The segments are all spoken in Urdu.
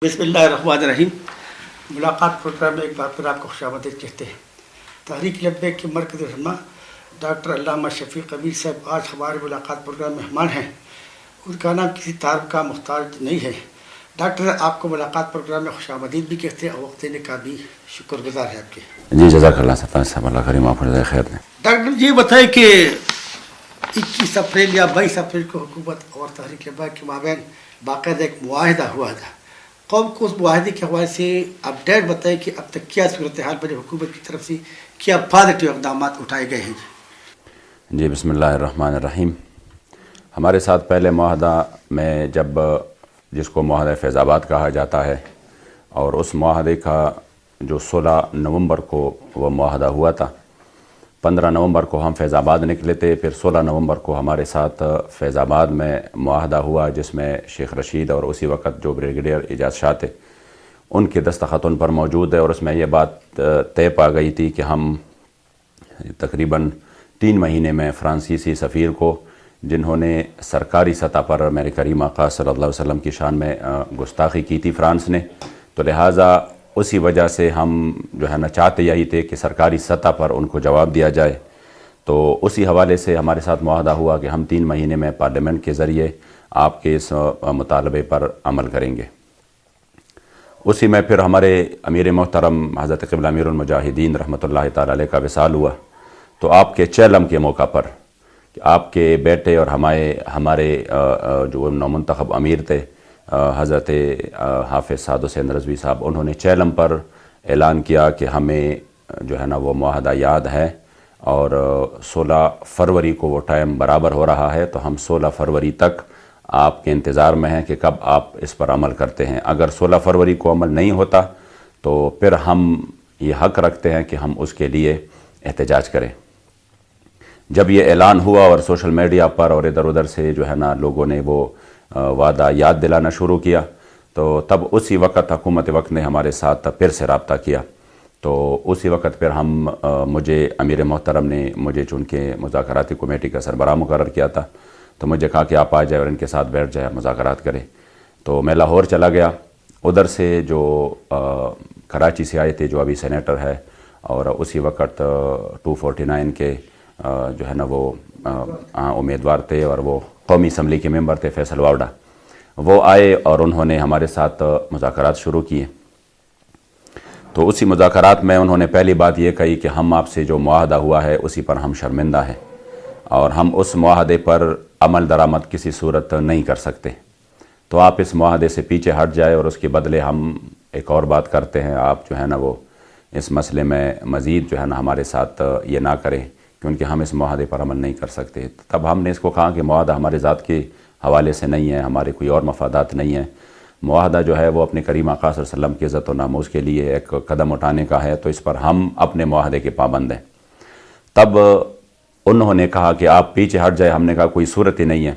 بسم اللہ الرحمن الرحیم۔ ملاقات پروگرام میں ایک بار پھر آپ کو خوش آمدید کہتے ہیں۔ تحریک لبیک کے مرکز رہنما ڈاکٹر علامہ شفیق صاحب آج ہمارے ملاقات پروگرام میں مہمان ہیں۔ ان کا نام کسی تعارف کا محتاج نہیں ہے۔ ڈاکٹر آپ کو ملاقات پروگرام میں خوش آمدید بھی کہتے ہیں اور وقت دینے کا بھی شکر گزار ہے آپ کے۔ جی جزاک اللہ صاحب، اللہ کریم آپ کو جزائے خیر دیں۔ ڈاکٹر یہ بتائیں کہ 21 اپریل یا 22 اپریل کو حکومت اور تحریک لبیک کے مابین باقاعدہ ایک معاہدہ ہوا تھا۔ قوم کو اس معاہدے کے حوالے سے اپڈیٹ بتائیں کہ اب تک کیا صورتحال بنی، حکومت کی طرف سے کیا پازیٹیو اقدامات اٹھائے گئے ہیں؟ جی بسم اللہ الرحمن الرحیم۔ ہمارے ساتھ پہلے معاہدہ میں جس کو معاہدہ فیض آباد کہا جاتا ہے، اور اس معاہدے کا جو 16 نومبر کو وہ معاہدہ ہوا تھا، 15 نومبر کو ہم فیض آباد نکلے تھے، پھر 16 نومبر کو ہمارے ساتھ فیض آباد میں معاہدہ ہوا جس میں شیخ رشید اور اسی وقت جو بریگیڈیئر اعجاز شاہ تھے ان کے دستخط ان پر موجود ہے، اور اس میں یہ بات طے پا گئی تھی کہ ہم تقریباً 3 مہینے میں فرانسیسی سفیر کو، جنہوں نے سرکاری سطح پر میرے کریم آقا صلی اللہ علیہ وسلم کی شان میں گستاخی کی تھی فرانس نے، تو لہٰذا اسی وجہ سے ہم جو ہے نا چاہتے یہی تھے کہ سرکاری سطح پر ان کو جواب دیا جائے، تو اسی حوالے سے ہمارے ساتھ معاہدہ ہوا کہ ہم 3 مہینے میں پارلیمنٹ کے ذریعے آپ کے اس مطالبے پر عمل کریں گے۔ اسی میں پھر ہمارے امیر محترم حضرت قبلہ امیر المجاہدین رحمۃ اللہ تعالی علیہ کا وصال ہوا، تو آپ کے چہلم کے موقع پر کہ آپ کے بیٹے اور ہمارے جو نومنتخب امیر تھے حضرت حافظ ساتھ رضوی صاحب، انہوں نے چہلم پر اعلان کیا کہ ہمیں جو ہے نا وہ معاہدہ یاد ہے، اور 16 فروری کو وہ ٹائم برابر ہو رہا ہے، تو ہم 16 فروری تک آپ کے انتظار میں ہیں کہ کب آپ اس پر عمل کرتے ہیں۔ اگر 16 فروری کو عمل نہیں ہوتا تو پھر ہم یہ حق رکھتے ہیں کہ ہم اس کے لیے احتجاج کریں۔ جب یہ اعلان ہوا اور سوشل میڈیا پر اور ادھر ادھر سے جو ہے نا لوگوں نے وہ وعدہ یاد دلانا شروع کیا، تو تب اسی وقت حکومت وقت نے ہمارے ساتھ پھر سے رابطہ کیا، تو اسی وقت پھر مجھے امیر محترم نے مجھے چونکہ مذاکراتی کمیٹی کا سربراہ مقرر کیا تھا، تو مجھے کہا کہ آپ آ جائے اور ان کے ساتھ بیٹھ جائے، مذاکرات کریں۔ تو میں لاہور چلا گیا، ادھر سے جو کراچی سے آئے تھے جو ابھی سینیٹر ہے، اور اسی وقت 249 کے جو ہے نا وہ امیدوار تھے، اور وہ قومی اسمبلی کے ممبر تھے فیصل واوڈا، وہ آئے اور انہوں نے ہمارے ساتھ مذاکرات شروع کیے۔ تو اسی مذاکرات میں انہوں نے پہلی بات یہ کہی کہ ہم آپ سے جو معاہدہ ہوا ہے اسی پر ہم شرمندہ ہیں، اور ہم اس معاہدے پر عمل درآمد کسی صورت نہیں کر سکتے، تو آپ اس معاہدے سے پیچھے ہٹ جائے اور اس کے بدلے ہم ایک اور بات کرتے ہیں، آپ جو ہے نا وہ اس مسئلے میں مزید جو ہے نا ہمارے ساتھ یہ نہ کریں کیونکہ ہم اس معاہدے پر عمل نہیں کر سکتے۔ تب ہم نے اس کو کہا کہ معاہدہ ہمارے ذات کے حوالے سے نہیں ہے، ہمارے کوئی اور مفادات نہیں ہیں، معاہدہ جو ہے وہ اپنے کریم آقا صلی اللہ علیہ وسلم کی عزت و ناموز کے لیے ایک قدم اٹھانے کا ہے، تو اس پر ہم اپنے معاہدے کے پابند ہیں۔ تب انہوں نے کہا کہ آپ پیچھے ہٹ جائے، ہم نے کہا کوئی صورت ہی نہیں ہے،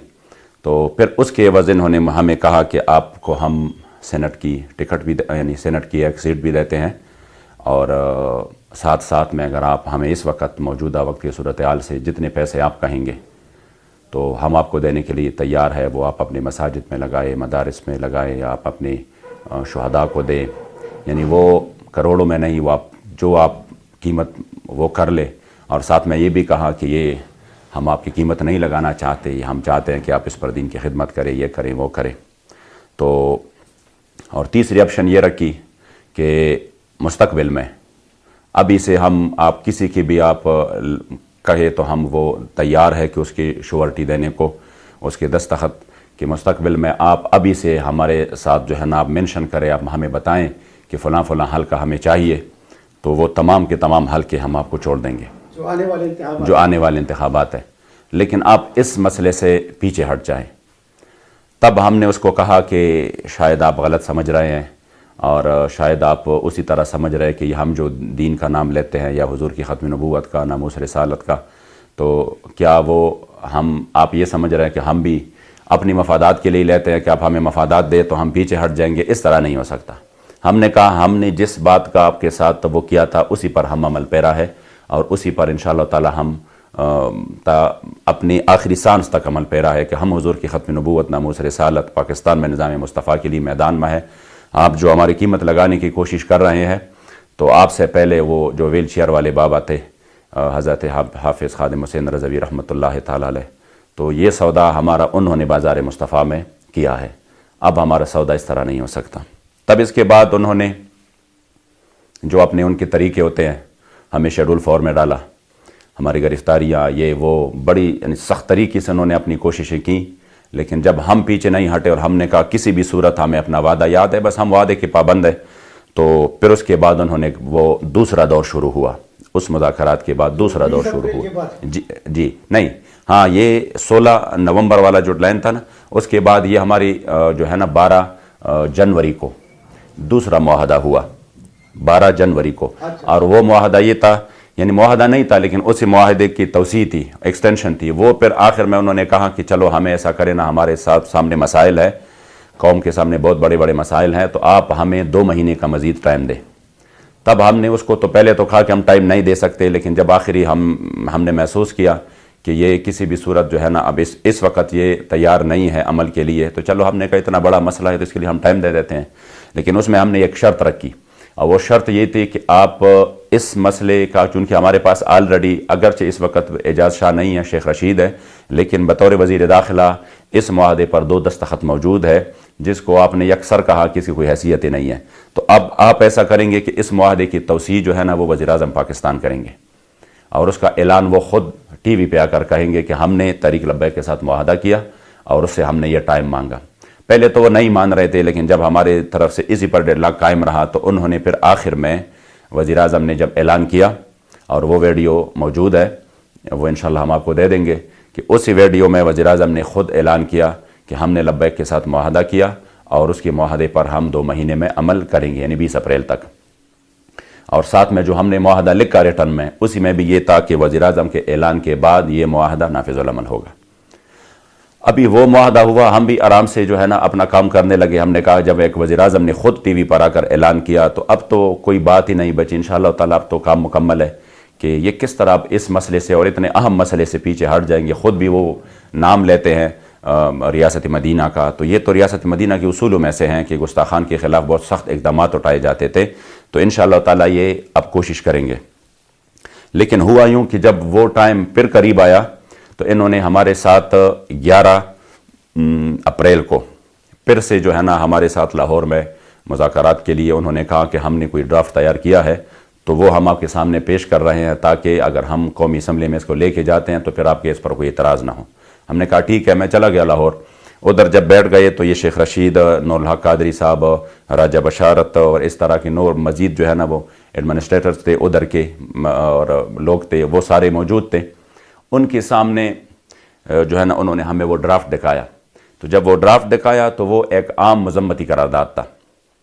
تو پھر اس کے عوض انہوں نے ہمیں کہا کہ آپ کو ہم سینٹ کی ٹکٹ بھی یعنی سینٹ کی ایک سیٹ بھی دیتے ہیں، اور ساتھ میں اگر آپ ہمیں اس وقت موجودہ وقت کی صورتحال سے جتنے پیسے آپ کہیں گے تو ہم آپ کو دینے کے لیے تیار ہے، وہ آپ اپنے مساجد میں لگائے، مدارس میں لگائے، یا آپ اپنے شہداء کو دیں، یعنی وہ کروڑوں میں نہیں، وہ جو آپ قیمت وہ کر لے، اور ساتھ میں یہ بھی کہا کہ یہ ہم آپ کی قیمت نہیں لگانا چاہتے، یہ ہم چاہتے ہیں کہ آپ اس پر دین کی خدمت کریں، یہ کریں وہ کریں۔ تو اور تیسری آپشن یہ رکھی کہ مستقبل میں ابھی سے ہم آپ کسی کی بھی آپ کہے تو ہم وہ تیار ہے کہ اس کی شورٹی دینے کو، اس کے دستخط کہ مستقبل میں آپ ابھی سے ہمارے ساتھ جو ہے نا آپ مینشن کریں، آپ ہمیں بتائیں کہ فلاں حلقہ ہمیں چاہیے، تو وہ تمام کے تمام حلقے ہم آپ کو چھوڑ دیں گے جو آنے والے انتخابات ہیں، لیکن آپ اس مسئلے سے پیچھے ہٹ جائیں۔ تب ہم نے اس کو کہا کہ شاید آپ غلط سمجھ رہے ہیں، اور شاید آپ اسی طرح سمجھ رہے کہ ہم جو دین کا نام لیتے ہیں یا حضور کی ختم نبوت کا، ناموس رسالت کا، تو کیا وہ آپ یہ سمجھ رہے ہیں کہ ہم بھی اپنی مفادات کے لیے لیتے ہیں کہ آپ ہمیں مفادات دیں تو ہم پیچھے ہٹ جائیں گے؟ اس طرح نہیں ہو سکتا۔ ہم نے کہا ہم نے جس بات کا آپ کے ساتھ وہ کیا تھا اسی پر ہم عمل پیرا ہے، اور اسی پر انشاءاللہ تعالی ہم اپنی آخری سانس تک عمل پیرا ہے کہ ہم حضور کی ختم نبوت، ناموس رسالت، پاکستان میں نظام مصطفیٰ کے لیے میدان میں ہے، آپ جو ہماری قیمت لگانے کی کوشش کر رہے ہیں تو آپ سے پہلے وہ جو ویل چیئر والے بابا تھے حضرت حافظ خادم حسین رضوی رحمۃ اللہ تعالی علیہ، تو یہ سودا ہمارا انہوں نے بازار مصطفیٰ میں کیا ہے، اب ہمارا سودا اس طرح نہیں ہو سکتا۔ تب اس کے بعد انہوں نے جو اپنے ان کے طریقے ہوتے ہیں ہمیں شیڈول 4 میں ڈالا، ہماری گرفتاریاں یہ وہ بڑی یعنی سخت طریقے سے انہوں نے اپنی کوششیں کی، لیکن جب ہم پیچھے نہیں ہٹے اور ہم نے کہا کسی بھی صورت ہمیں اپنا وعدہ یاد ہے، بس ہم وعدے کے پابند ہیں، تو پھر اس کے بعد انہوں نے وہ دوسرا دور شروع ہوا، اس مذاکرات کے بعد دوسرا دور شروع ہوا۔ جی نہیں، ہاں یہ 16 نومبر والا جو لائن تھا نا، اس کے بعد یہ ہماری جو ہے نا 12 جنوری کو دوسرا معاہدہ ہوا، 12 جنوری کو، اور وہ معاہدہ یہ تھا، یعنی معاہدہ نہیں تھا لیکن اسی معاہدے کی توسیع تھی، ایکسٹینشن تھی، وہ پھر آخر میں انہوں نے کہا کہ چلو ہمیں ایسا کرے نا، ہمارے سامنے مسائل ہے، قوم کے سامنے بہت بڑے بڑے مسائل ہیں، تو آپ ہمیں 2 مہینے کا مزید ٹائم دیں۔ تب ہم نے اس کو تو پہلے تو کہا کہ ہم ٹائم نہیں دے سکتے، لیکن جب آخری ہم نے محسوس کیا کہ یہ کسی بھی صورت جو ہے نا اب اس وقت یہ تیار نہیں ہے عمل کے لیے، تو چلو ہم نے کہا اتنا بڑا مسئلہ ہے تو اس کے لیے ہم ٹائم دے دیتے ہیں، لیکن اس میں ہم نے ایک شرط رکھی، اور وہ شرط یہ تھی کہ آپ اس مسئلے کا، چونکہ ہمارے پاس آلریڈی اگرچہ اس وقت اعجاز شاہ نہیں ہے، شیخ رشید ہے، لیکن بطور وزیر داخلہ اس معاہدے پر 2 دستخط موجود ہے، جس کو آپ نے یکسر کہا کہ اس کی کوئی حیثیت ہی نہیں ہے، تو اب آپ ایسا کریں گے کہ اس معاہدے کی توسیع جو ہے نا وہ وزیر اعظم پاکستان کریں گے، اور اس کا اعلان وہ خود ٹی وی پہ آ کر کہیں گے کہ ہم نے تحریک لبیک کے ساتھ معاہدہ کیا اور اس سے ہم نے یہ ٹائم مانگا۔ پہلے تو وہ نہیں مان رہے تھے، لیکن جب ہمارے طرف سے اسی پر ڈیڈ لاک قائم رہا تو انہوں نے پھر آخر میں وزیر اعظم نے جب اعلان کیا، اور وہ ویڈیو موجود ہے، وہ انشاءاللہ ہم آپ کو دے دیں گے، کہ اسی ویڈیو میں وزیر اعظم نے خود اعلان کیا کہ ہم نے لبیک کے ساتھ معاہدہ کیا اور اس کے معاہدے پر ہم 2 مہینے میں عمل کریں گے، یعنی 20 اپریل تک، اور ساتھ میں جو ہم نے معاہدہ لکھا ریٹن میں، اسی میں بھی یہ تھا کہ وزیر اعظم کے اعلان کے بعد یہ معاہدہ نافذ العمل ہوگا۔ ابھی وہ معاہدہ ہوا، ہم بھی آرام سے جو ہے نا اپنا کام کرنے لگے۔ ہم نے کہا جب ایک وزیر اعظم نے خود ٹی وی پر آ کر اعلان کیا تو اب تو کوئی بات ہی نہیں بچی، انشاءاللہ تعالیٰ اب تو کام مکمل ہے کہ یہ کس طرح اس مسئلے سے اور اتنے اہم مسئلے سے پیچھے ہٹ جائیں گے۔ خود بھی وہ نام لیتے ہیں ریاست مدینہ کا، تو یہ تو ریاست مدینہ کے اصولوں میں سے ہیں کہ گستاخان کے خلاف بہت سخت اقدامات اٹھائے جاتے تھے، تو انشاءاللہ تعالیٰ یہ اب کوشش کریں گے۔ لیکن ہوا یوں کہ جب وہ ٹائم پھر قریب آیا تو انہوں نے ہمارے ساتھ 11 اپریل کو پھر سے جو ہے نا ہمارے ساتھ لاہور میں مذاکرات کے لیے انہوں نے کہا کہ ہم نے کوئی ڈرافٹ تیار کیا ہے، تو وہ ہم آپ کے سامنے پیش کر رہے ہیں تاکہ اگر ہم قومی اسمبلی میں اس کو لے کے جاتے ہیں تو پھر آپ کے اس پر کوئی اعتراض نہ ہو۔ ہم نے کہا ٹھیک ہے، میں چلا گیا لاہور، ادھر جب بیٹھ گئے تو یہ شیخ رشید، نور الحق قادری صاحب، راجہ بشارت اور اس طرح کے نور مزید جو ہے نا وہ ایڈمنسٹریٹرز تھے ادھر کے اور لوگ تھے، وہ سارے موجود تھے۔ ان کے سامنے جو ہے نا انہوں نے ہمیں وہ ڈرافٹ دکھایا، تو جب وہ ڈرافٹ دکھایا تو وہ ایک عام مذمتی قرارداد تھا،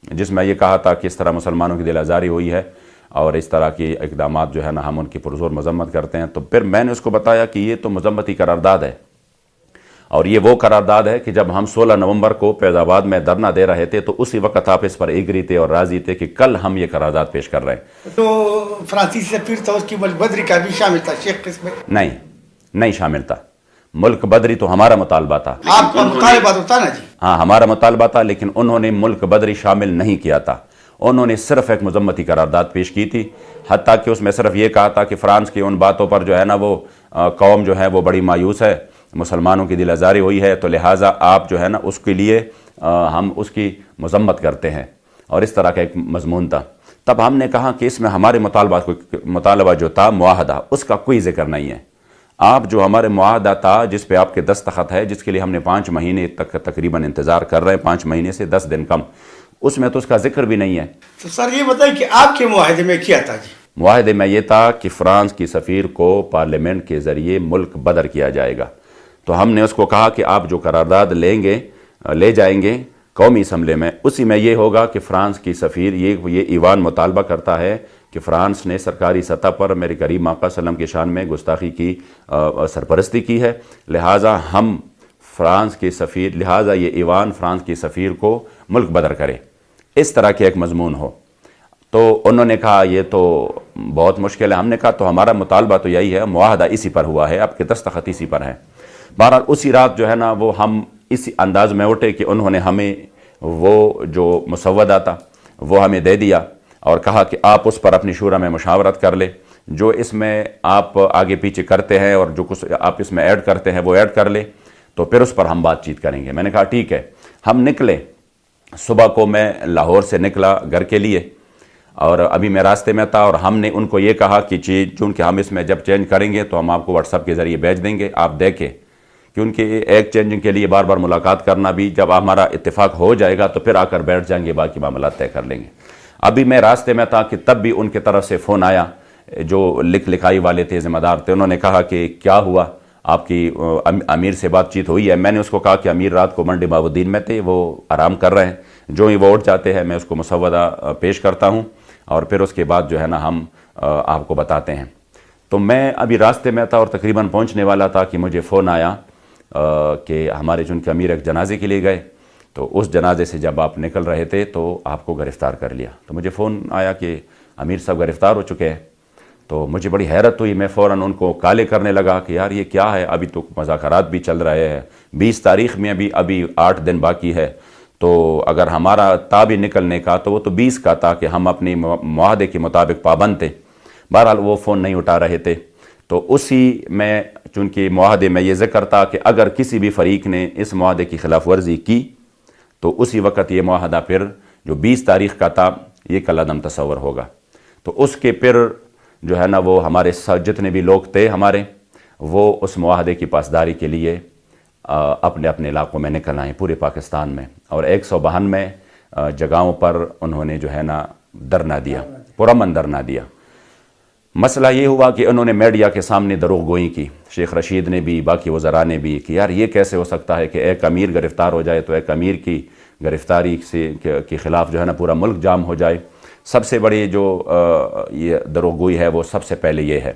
جس میں یہ کہا تھا کہ اس طرح مسلمانوں کی دل آزاری ہوئی ہے اور اس طرح کی اقدامات جو ہے نا ہم ان کی پرزور مذمت کرتے ہیں۔ تو پھر میں نے اس کو بتایا کہ یہ تو مذمتی قرارداد ہے، اور یہ وہ قرارداد ہے کہ جب ہم 16 نومبر کو فیض آباد میں دھرنا دے رہے تھے تو اسی وقت آپ اس پر ایگری تھے اور راضی تھے کہ کل ہم یہ قرارداد پیش کر رہے ہیں۔ تو فرانسیسی سفیر تھا، اس کی ملک بدری کا بھی شامل تھا شیخ اس میں؟ نہیں شامل تھا، ملک بدری تو ہمارا مطالبہ تھا۔ آپ کا مطالبہ تو تھا نا جی؟ ہاں ہمارا مطالبہ تھا، لیکن انہوں نے ملک بدری شامل نہیں کیا تھا، انہوں نے صرف ایک مذمتی قرارداد پیش کی تھی، حتیٰ کہ اس میں صرف یہ کہا تھا کہ فرانس کی ان باتوں پر جو ہے نا وہ قوم جو ہے وہ بڑی مایوس ہے، مسلمانوں کی دل آزاری ہوئی ہے، تو لہٰذا آپ جو ہے نا اس کے لیے ہم اس کی مذمت کرتے ہیں، اور اس طرح کا ایک مضمون تھا۔ تب ہم نے کہا کہ اس میں ہمارے مطالبہ جو تھا معاہدہ، اس کا کوئی ذکر نہیں ہے۔ آپ جو ہمارے معاہدہ تھا جس پہ آپ کے دستخط ہے، جس کے لیے ہم نے 5 مہینے تک تقریباً انتظار کر رہے ہیں، 5 مہینے سے 10 دن کم، اس میں تو اس کا ذکر بھی نہیں ہے۔ تو سر یہ بتائیں کہ آپ کے معاہدے میں کیا تھا جی؟ معاہدے میں یہ تھا کہ فرانس کی سفیر کو پارلیمنٹ کے ذریعے ملک بدر کیا جائے گا، تو ہم نے اس کو کہا کہ آپ جو قرارداد لے جائیں گے قومی اسمبلی میں، اسی میں یہ ہوگا کہ فرانس کی سفیر یہ ایوان مطالبہ کرتا ہے کہ فرانس نے سرکاری سطح پر میرے کریم آقا صلی اللہ علیہ وسلم کی شان میں گستاخی کی سرپرستی کی ہے، لہٰذا ہم فرانس کی سفیر، لہٰذا یہ ایوان فرانس کی سفیر کو ملک بدر کرے، اس طرح کے ایک مضمون ہو۔ تو انہوں نے کہا یہ تو بہت مشکل ہے۔ ہم نے کہا تو ہمارا مطالبہ تو یہی ہے، معاہدہ اسی پر ہوا ہے، آپ کے دستخط اسی پر ہیں۔ بہرحال اسی رات جو ہے نا وہ ہم اسی انداز میں اٹھے کہ انہوں نے ہمیں وہ جو مسودہ تھا وہ ہمیں دے دیا اور کہا کہ آپ اس پر اپنی شورا میں مشاورت کر لیں، جو اس میں آپ آگے پیچھے کرتے ہیں اور جو کچھ آپ اس میں ایڈ کرتے ہیں وہ ایڈ کر لیں، تو پھر اس پر ہم بات چیت کریں گے۔ میں نے کہا ٹھیک ہے۔ ہم نکلے، صبح کو میں لاہور سے نکلا گھر کے لیے، اور ابھی میں راستے میں تھا، اور ہم نے ان کو یہ کہا کہ چونکہ ہم اس میں جب چینج کریں گے تو ہم آپ کو واٹس ایپ کے ذریعے بھیج دیں گے، آپ دیکھیں، کیونکہ ایک چینجنگ کے لیے بار بار ملاقات کرنا بھی، جب ہمارا اتفاق ہو جائے گا تو پھر آ کر بیٹھ جائیں گے، باقی معاملات طے کر لیں گے۔ ابھی میں راستے میں تھا کہ تب بھی ان کی طرف سے فون آیا، جو لکھائی والے تھے، ذمہ دار تھے، انہوں نے کہا کہ کیا ہوا، آپ کی امیر سے بات چیت ہوئی ہے؟ میں نے اس کو کہا کہ امیر رات کو منڈی بابالدین میں تھے، وہ آرام کر رہے ہیں، جو ہی وہ اٹھ جاتے ہیں میں اس کو مسودہ پیش کرتا ہوں، اور پھر اس کے بعد جو ہے نا ہم آپ کو بتاتے ہیں۔ تو میں ابھی راستے میں تھا اور تقریباً پہنچنے والا تھا کہ مجھے فون آیا کہ ہمارے چونکہ امیر ایک جنازے کے لیے گئے، تو اس جنازے سے جب آپ نکل رہے تھے تو آپ کو گرفتار کر لیا۔ تو مجھے فون آیا کہ امیر صاحب گرفتار ہو چکے ہیں۔ تو مجھے بڑی حیرت ہوئی، میں فوراً ان کو کالے کرنے لگا کہ یار یہ کیا ہے، ابھی تو مذاکرات بھی چل رہے ہیں، 20 تاریخ میں ابھی 8 دن باقی ہے، تو اگر ہمارا تا بھی نکلنے کا تو وہ تو 20 کا تھا کہ ہم اپنی معاہدے کے مطابق پابند تھے۔ بہرحال وہ فون نہیں اٹھا رہے تھے، تو اسی میں چونکہ معاہدے میں یہ ذکر تھا کہ اگر کسی بھی فریق نے اس معاہدے کی خلاف ورزی کی تو اسی وقت یہ معاہدہ پھر جو 20 تاریخ کا تھا یہ کالعدم تصور ہوگا۔ تو اس کے پھر جو ہے نا وہ ہمارے جتنے بھی لوگ تھے ہمارے، وہ اس معاہدے کی پاسداری کے لیے اپنے اپنے علاقوں میں نکل آئے پورے پاکستان میں، اور 192 جگہوں پر انہوں نے جو ہے نا دھرنا دیا، پرامن دھرنا دیا۔ مسئلہ یہ ہوا کہ انہوں نے میڈیا کے سامنے دروغ گوئی کی، شیخ رشید نے بھی، باقی وزراء نے بھی، کہ یار یہ کیسے ہو سکتا ہے کہ ایک امیر گرفتار ہو جائے تو ایک امیر کی گرفتاری کے خلاف جو ہے نا پورا ملک جام ہو جائے۔ سب سے بڑی جو یہ دروغ گوئی ہے وہ سب سے پہلے یہ ہے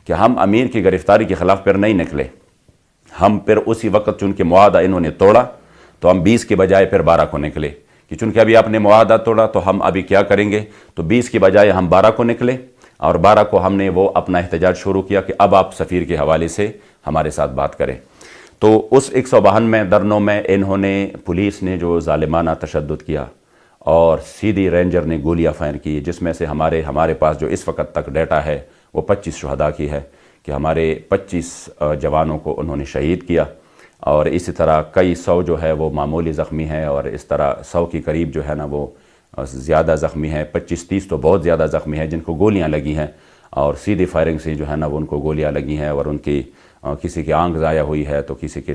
کہ ہم امیر کی گرفتاری کے خلاف پھر نہیں نکلے، ہم پھر اسی وقت چونکہ معاہدہ انہوں نے توڑا تو ہم 20 کے بجائے پھر 12 کو نکلے، کہ چونکہ ابھی آپ نے معاہدہ توڑا تو ہم ابھی کیا کریں گے، تو 20 کے بجائے ہم 12 کو نکلے، اور 12 کو ہم نے وہ اپنا احتجاج شروع کیا کہ اب آپ سفیر کے حوالے سے ہمارے ساتھ بات کریں۔ تو اس 152 دھرنوں میں انہوں نے، پولیس نے جو ظالمانہ تشدد کیا، اور سیدھی رینجر نے گولیاں فائر کی، جس میں سے ہمارے پاس جو اس وقت تک ڈیٹا ہے وہ 25 شہداء کی ہے، کہ ہمارے 25 جوانوں کو انہوں نے شہید کیا، اور اسی طرح کئی 100 جو ہے وہ معمولی زخمی ہیں، اور اس طرح 100 کے قریب جو ہے نا وہ زیادہ زخمی ہیں، 25-30 تو بہت زیادہ زخمی ہیں جن کو گولیاں لگی ہیں، اور سیدھی فائرنگ سے جو ہے نا وہ ان کو گولیاں لگی ہیں، اور ان کی کسی کی آنکھ ضائع ہوئی ہے، تو کسی کے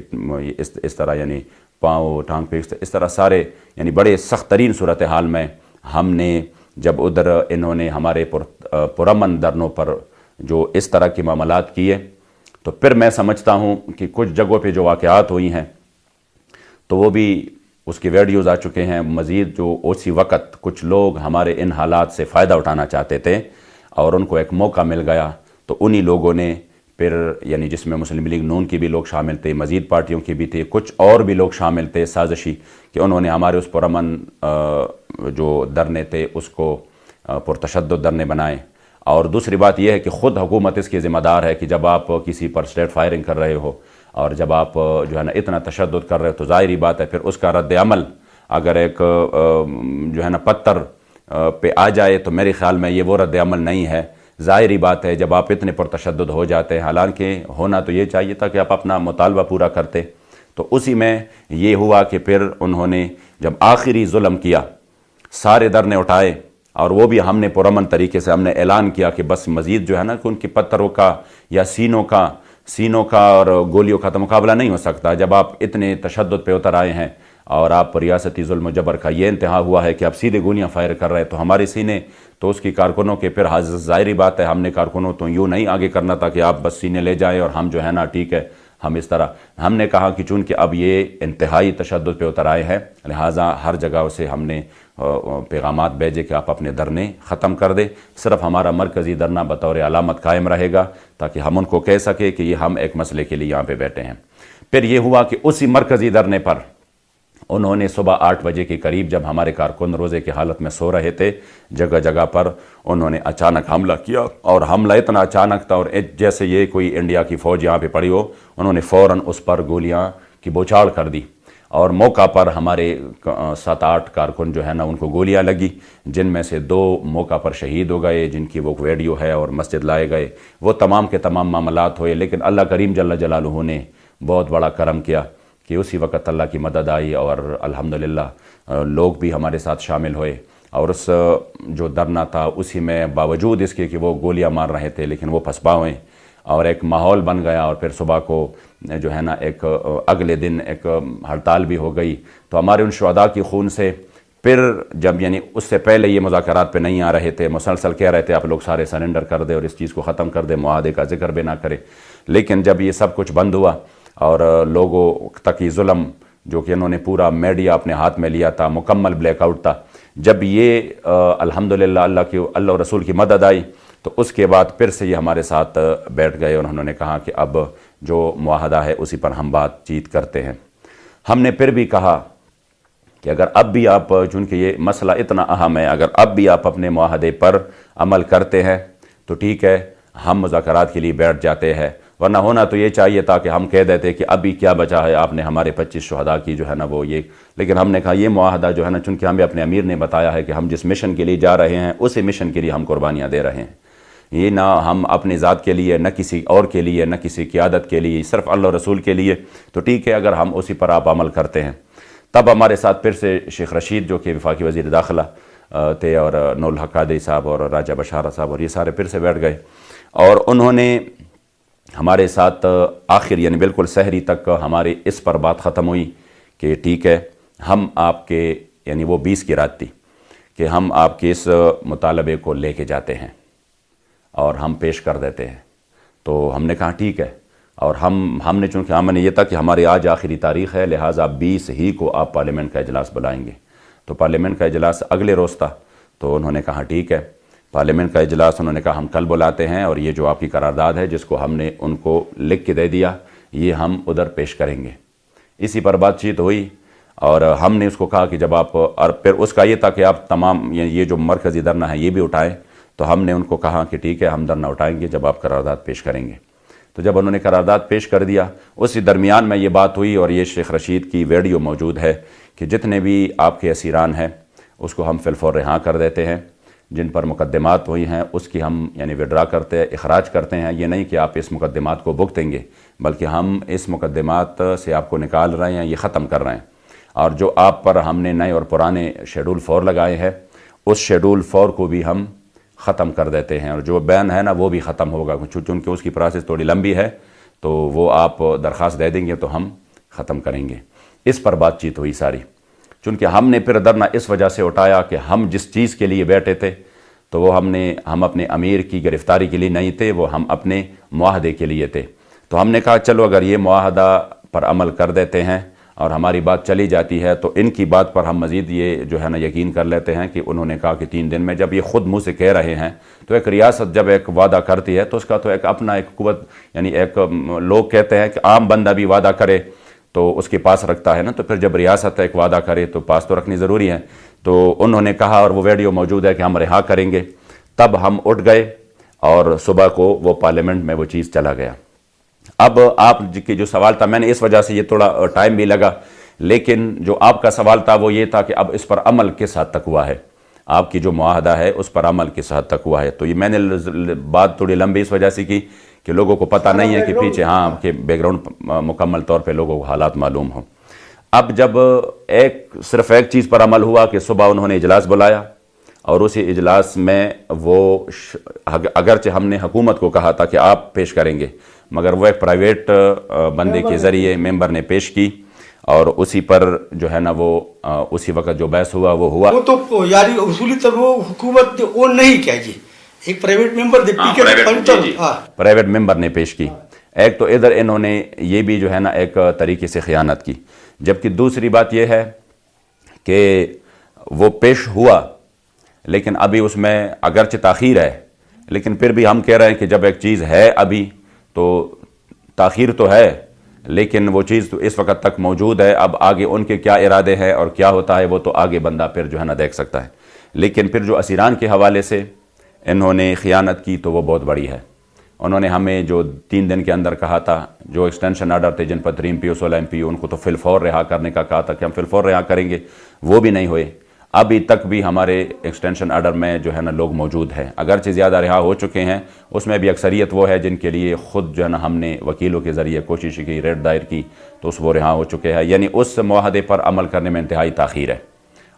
اس طرح یعنی پاؤں ٹانگ پہ اس طرح سارے یعنی بڑے سخت ترین صورتحال میں ہم نے جب ادھر انہوں نے ہمارے پرامن دھرنوں پر جو اس طرح کے معاملات کیے، تو پھر میں سمجھتا ہوں کہ کچھ جگہوں پہ جو واقعات ہوئی ہیں تو وہ بھی اس کی ویڈیوز آ چکے ہیں۔ مزید جو اسی وقت کچھ لوگ ہمارے ان حالات سے فائدہ اٹھانا چاہتے تھے اور ان کو ایک موقع مل گیا، تو انہی لوگوں نے پھر یعنی جس میں مسلم لیگ نون کے بھی لوگ شامل تھے، مزید پارٹیوں کے بھی تھے، کچھ اور بھی لوگ شامل تھے سازشی، کہ انہوں نے ہمارے اس پرامن جو دھرنے تھے اس کو پرتشدد دھرنے بنائے۔ اور دوسری بات یہ ہے کہ خود حکومت اس کی ذمہ دار ہے کہ جب آپ کسی پر اسٹریٹ فائرنگ کر رہے ہو اور جب آپ جو ہے نا اتنا تشدد کر رہے ہو تو ظاہری بات ہے پھر اس کا رد عمل اگر ایک جو ہے نا پتھر پہ آ جائے تو میرے خیال میں یہ وہ رد عمل نہیں ہے۔ ظاہری بات ہے جب آپ اتنے پرتشدد ہو جاتے ہیں، حالانکہ ہونا تو یہ چاہیے تھا کہ آپ اپنا مطالبہ پورا کرتے، تو اسی میں یہ ہوا کہ پھر انہوں نے جب آخری ظلم کیا، سارے دھرنے اٹھائے، اور وہ بھی ہم نے پرامن طریقے سے ہم نے اعلان کیا کہ بس مزید جو ہے نا کہ ان کی پتھروں کا یا سینوں کا اور گولیوں کا تو مقابلہ نہیں ہو سکتا۔ جب آپ اتنے تشدد پہ اتر آئے ہیں اور آپ ریاستی ظلم و جبر کا یہ انتہا ہوا ہے کہ آپ سیدھے گولیاں فائر کر رہے ہیں، تو ہمارے سینے تو اس کی کارکنوں کے پھر ظاہری بات ہے ہم نے کارکنوں تو یوں نہیں آگے کرنا تھا کہ آپ بس سینے لے جائیں اور ہم جو ہے نا ٹھیک ہے ہم اس طرح، ہم نے کہا کہ چونکہ اب یہ انتہائی تشدد پہ اتر آئے ہیں لہٰذا ہر جگہ سے ہم نے پیغامات بھیجے کہ آپ اپنے دھرنے ختم کر دیں، صرف ہمارا مرکزی دھرنا بطور علامت قائم رہے گا تاکہ ہم ان کو کہہ سکیں کہ یہ ہم ایک مسئلے کے لیے یہاں پہ بیٹھے ہیں۔ پھر یہ ہوا کہ اسی مرکزی دھرنے پر انہوں نے صبح 8 بجے کے قریب جب ہمارے کارکن روزے کی حالت میں سو رہے تھے، جگہ جگہ پر انہوں نے اچانک حملہ کیا، اور حملہ اتنا اچانک تھا اور جیسے یہ کوئی انڈیا کی فوج یہاں پہ پڑی ہو، انہوں نے فوراً اس پر گولیاں کی بوچھاڑ کر دی، اور موقع پر ہمارے 7-8 کارکن جو ہے نا ان کو گولیاں لگی، جن میں سے 2 موقع پر شہید ہو گئے، جن کی وہ ویڈیو ہے، اور مسجد لائے گئے۔ وہ تمام کے تمام معاملات ہوئے، لیکن اللہ کریم جل جلالہ نے بہت بڑا کرم کیا کہ اسی وقت اللہ کی مدد آئی، اور الحمدللہ لوگ بھی ہمارے ساتھ شامل ہوئے، اور اس جو درنا تھا اسی میں باوجود اس کے کہ وہ گولیاں مار رہے تھے لیکن وہ پھنسپا ہوئے، اور ایک ماحول بن گیا، اور پھر صبح کو جو ہے نا ایک اگلے دن ایک ہڑتال بھی ہو گئی۔ تو ہمارے ان شہداء کی خون سے پھر جب یعنی اس سے پہلے یہ مذاکرات پہ نہیں آ رہے تھے، مسلسل کہہ رہے تھے آپ لوگ سارے سرنڈر کر دیں اور اس چیز کو ختم کر دیں، معاہدے کا ذکر بھی نہ کرے، لیکن جب یہ سب کچھ بند ہوا اور لوگوں تک یہ ظلم جو کہ انہوں نے پورا میڈیا اپنے ہاتھ میں لیا تھا، مکمل بلیک آؤٹ تھا، جب یہ الحمدللہ اللہ اور رسول کی مدد آئی تو اس کے بعد پھر سے یہ ہمارے ساتھ بیٹھ گئے، اور انہوں نے کہا کہ اب جو معاہدہ ہے اسی پر ہم بات چیت کرتے ہیں۔ ہم نے پھر بھی کہا کہ اگر اب بھی آپ، چونکہ یہ مسئلہ اتنا اہم ہے، اگر اب بھی آپ اپنے معاہدے پر عمل کرتے ہیں تو ٹھیک ہے، ہم مذاکرات کے لیے بیٹھ جاتے ہیں، ورنہ ہونا تو یہ چاہیے تھا کہ ہم کہہ دیتے کہ ابھی کیا بچا ہے، آپ نے ہمارے 25 شہداء کی جو ہے نا وہ یہ، لیکن ہم نے کہا یہ معاہدہ جو ہے نا، چونکہ ہمیں اپنے امیر نے بتایا ہے کہ ہم جس مشن کے لیے جا رہے ہیں اسی مشن کے لیے ہم قربانیاں دے رہے ہیں، یہ نہ ہم اپنی ذات کے لیے، نہ کسی اور کے لیے، نہ کسی قیادت کے لیے، صرف اللہ رسول کے لیے، تو ٹھیک ہے اگر ہم اسی پر آپ عمل کرتے ہیں۔ تب ہمارے ساتھ پھر سے شیخ رشید جو کہ وفاقی وزیر داخلہ تھے، اور نور الحق قادری صاحب اور راجہ بشارہ صاحب، اور یہ سارے پھر سے بیٹھ گئے، اور انہوں نے ہمارے ساتھ آخر یعنی بالکل سحری تک ہماری اس پر بات ختم ہوئی کہ ٹھیک ہے، ہم آپ کے یعنی وہ 20 کی رات تھی کہ ہم آپ کے اس مطالبے کو لے کے جاتے ہیں اور ہم پیش کر دیتے ہیں۔ تو ہم نے کہا ٹھیک ہے، اور ہم نے چونکہ عمل یہ تھا کہ ہماری آج آخری تاریخ ہے، لہٰذا 20 ہی کو آپ پارلیمنٹ کا اجلاس بلائیں گے، تو پارلیمنٹ کا اجلاس اگلے روز تھا، تو انہوں نے کہا ٹھیک ہے، پارلیمنٹ کا اجلاس انہوں نے کہا ہم کل بلاتے ہیں، اور یہ جو آپ کی قرارداد ہے جس کو ہم نے ان کو لکھ کے دے دیا یہ ہم ادھر پیش کریں گے۔ اسی پر بات چیت ہوئی، اور ہم نے اس کو کہا کہ جب آپ، اور پھر اس کا یہ تھا کہ آپ تمام یہ جو مرکزی دھرنا ہے یہ بھی اٹھائیں، تو ہم نے ان کو کہا کہ ٹھیک ہے ہم دھرنا اٹھائیں گے جب آپ قرارداد پیش کریں گے۔ تو جب انہوں نے قرارداد پیش کر دیا، اسی درمیان میں یہ بات ہوئی، اور یہ شیخ رشید کی ویڈیو موجود ہے کہ جتنے بھی آپ کے اسیران ہیں اس کو ہم فی الفور رہا کر دیتے ہیں، جن پر مقدمات ہوئی ہیں اس کی ہم یعنی وڈرا کرتے ہیں، اخراج کرتے ہیں، یہ نہیں کہ آپ اس مقدمات کو بھگتیں گے، بلکہ ہم اس مقدمات سے آپ کو نکال رہے ہیں، یہ ختم کر رہے ہیں، اور جو آپ پر ہم نے نئے اور پرانے شیڈول 4 لگائے ہیں اس شیڈول 4 کو بھی ہم ختم کر دیتے ہیں، اور جو بین ہے نا وہ بھی ختم ہوگا، چونکہ اس کی پروسیس تھوڑی لمبی ہے، تو وہ آپ درخواست دے دیں گے تو ہم ختم کریں گے۔ اس پر بات چیت ہوئی ساری، چونکہ ہم نے پھر دھرنا اس وجہ سے اٹھایا کہ ہم جس چیز کے لیے بیٹھے تھے تو وہ ہم اپنے امیر کی گرفتاری کے لیے نہیں تھے، وہ ہم اپنے معاہدے کے لیے تھے۔ تو ہم نے کہا چلو اگر یہ معاہدہ پر عمل کر دیتے ہیں اور ہماری بات چلی جاتی ہے تو ان کی بات پر ہم مزید یہ جو ہے نا یقین کر لیتے ہیں کہ انہوں نے کہا کہ 3 دن میں، جب یہ خود منہ سے کہہ رہے ہیں تو ایک ریاست جب ایک وعدہ کرتی ہے تو اس کا تو ایک اپنا ایک قوت، یعنی ایک لوگ کہتے ہیں کہ عام بندہ بھی وعدہ کرے تو اس کے پاس رکھتا ہے نا، تو پھر جب ریاست ایک وعدہ کرے تو پاس تو رکھنی ضروری ہے۔ تو انہوں نے کہا، اور وہ ویڈیو موجود ہے، کہ ہم رہا کریں گے۔ تب ہم اٹھ گئے اور صبح کو وہ پارلیمنٹ میں وہ چیز چلا گیا۔ اب آپ کی جو سوال تھا، میں نے اس وجہ سے یہ تھوڑا ٹائم بھی لگا، لیکن جو آپ کا سوال تھا وہ یہ تھا کہ اب اس پر عمل کس حد تک ہوا ہے، آپ کی جو معاہدہ ہے اس پر عمل کس حد تک ہوا ہے۔ تو یہ میں نے بات تھوڑی لمبی اس وجہ سے کی کہ لوگوں کو پتہ نہیں ہے کہ پیچھے کہ بیک گراؤنڈ مکمل طور پہ لوگوں کو حالات معلوم ہوں۔ اب جب صرف ایک چیز پر عمل ہوا کہ صبح انہوں نے اجلاس بلایا، اور اسی اجلاس میں وہ اگرچہ ہم نے حکومت کو کہا تھا کہ آپ پیش کریں گے، مگر وہ ایک پرائیویٹ بندے کے ذریعے ممبر نے پیش کی، اور اسی پر جو ہے نا وہ اسی وقت جو بحث ہوا وہ ہوا۔ وہ تو یاری اصولی طور وہ حکومت وہ نہیں کیا جی، ایک پرائیویٹ ممبر پرائیویٹ ممبر نے پیش کی۔ ایک تو ادھر انہوں نے یہ بھی جو ہے نا ایک طریقے سے خیانت کی، جبکہ دوسری بات یہ ہے کہ وہ پیش ہوا لیکن ابھی اس میں اگرچہ تاخیر ہے، لیکن پھر بھی ہم کہہ رہے ہیں کہ جب ایک چیز ہے ابھی تو تاخیر تو ہے، لیکن وہ چیز تو اس وقت تک موجود ہے۔ اب آگے ان کے کیا ارادے ہیں اور کیا ہوتا ہے وہ تو آگے بندہ پھر جو ہے نا دیکھ سکتا ہے، لیکن پھر جو اسیران کے حوالے سے انہوں نے خیانت کی تو وہ بہت بڑی ہے۔ انہوں نے ہمیں جو 3 دن کے اندر کہا تھا، جو ایکسٹینشن آرڈر تھے جن پر 3 MP 16 MP ان کو تو فی الفور رہا کرنے کا کہا تھا کہ ہم فی الفور رہا کریں گے، وہ بھی نہیں ہوئے۔ ابھی تک بھی ہمارے ایکسٹینشن آرڈر میں جو ہے نا لوگ موجود ہیں، اگرچہ زیادہ رہا ہو چکے ہیں، اس میں بھی اکثریت وہ ہے جن کے لیے خود جو ہے نا ہم نے وکیلوں کے ذریعے کوشش کی، ریٹ دائر کی، تو وہ رہا ہو چکے ہیں۔ یعنی اس معاہدے پر عمل کرنے میں انتہائی تاخیر ہے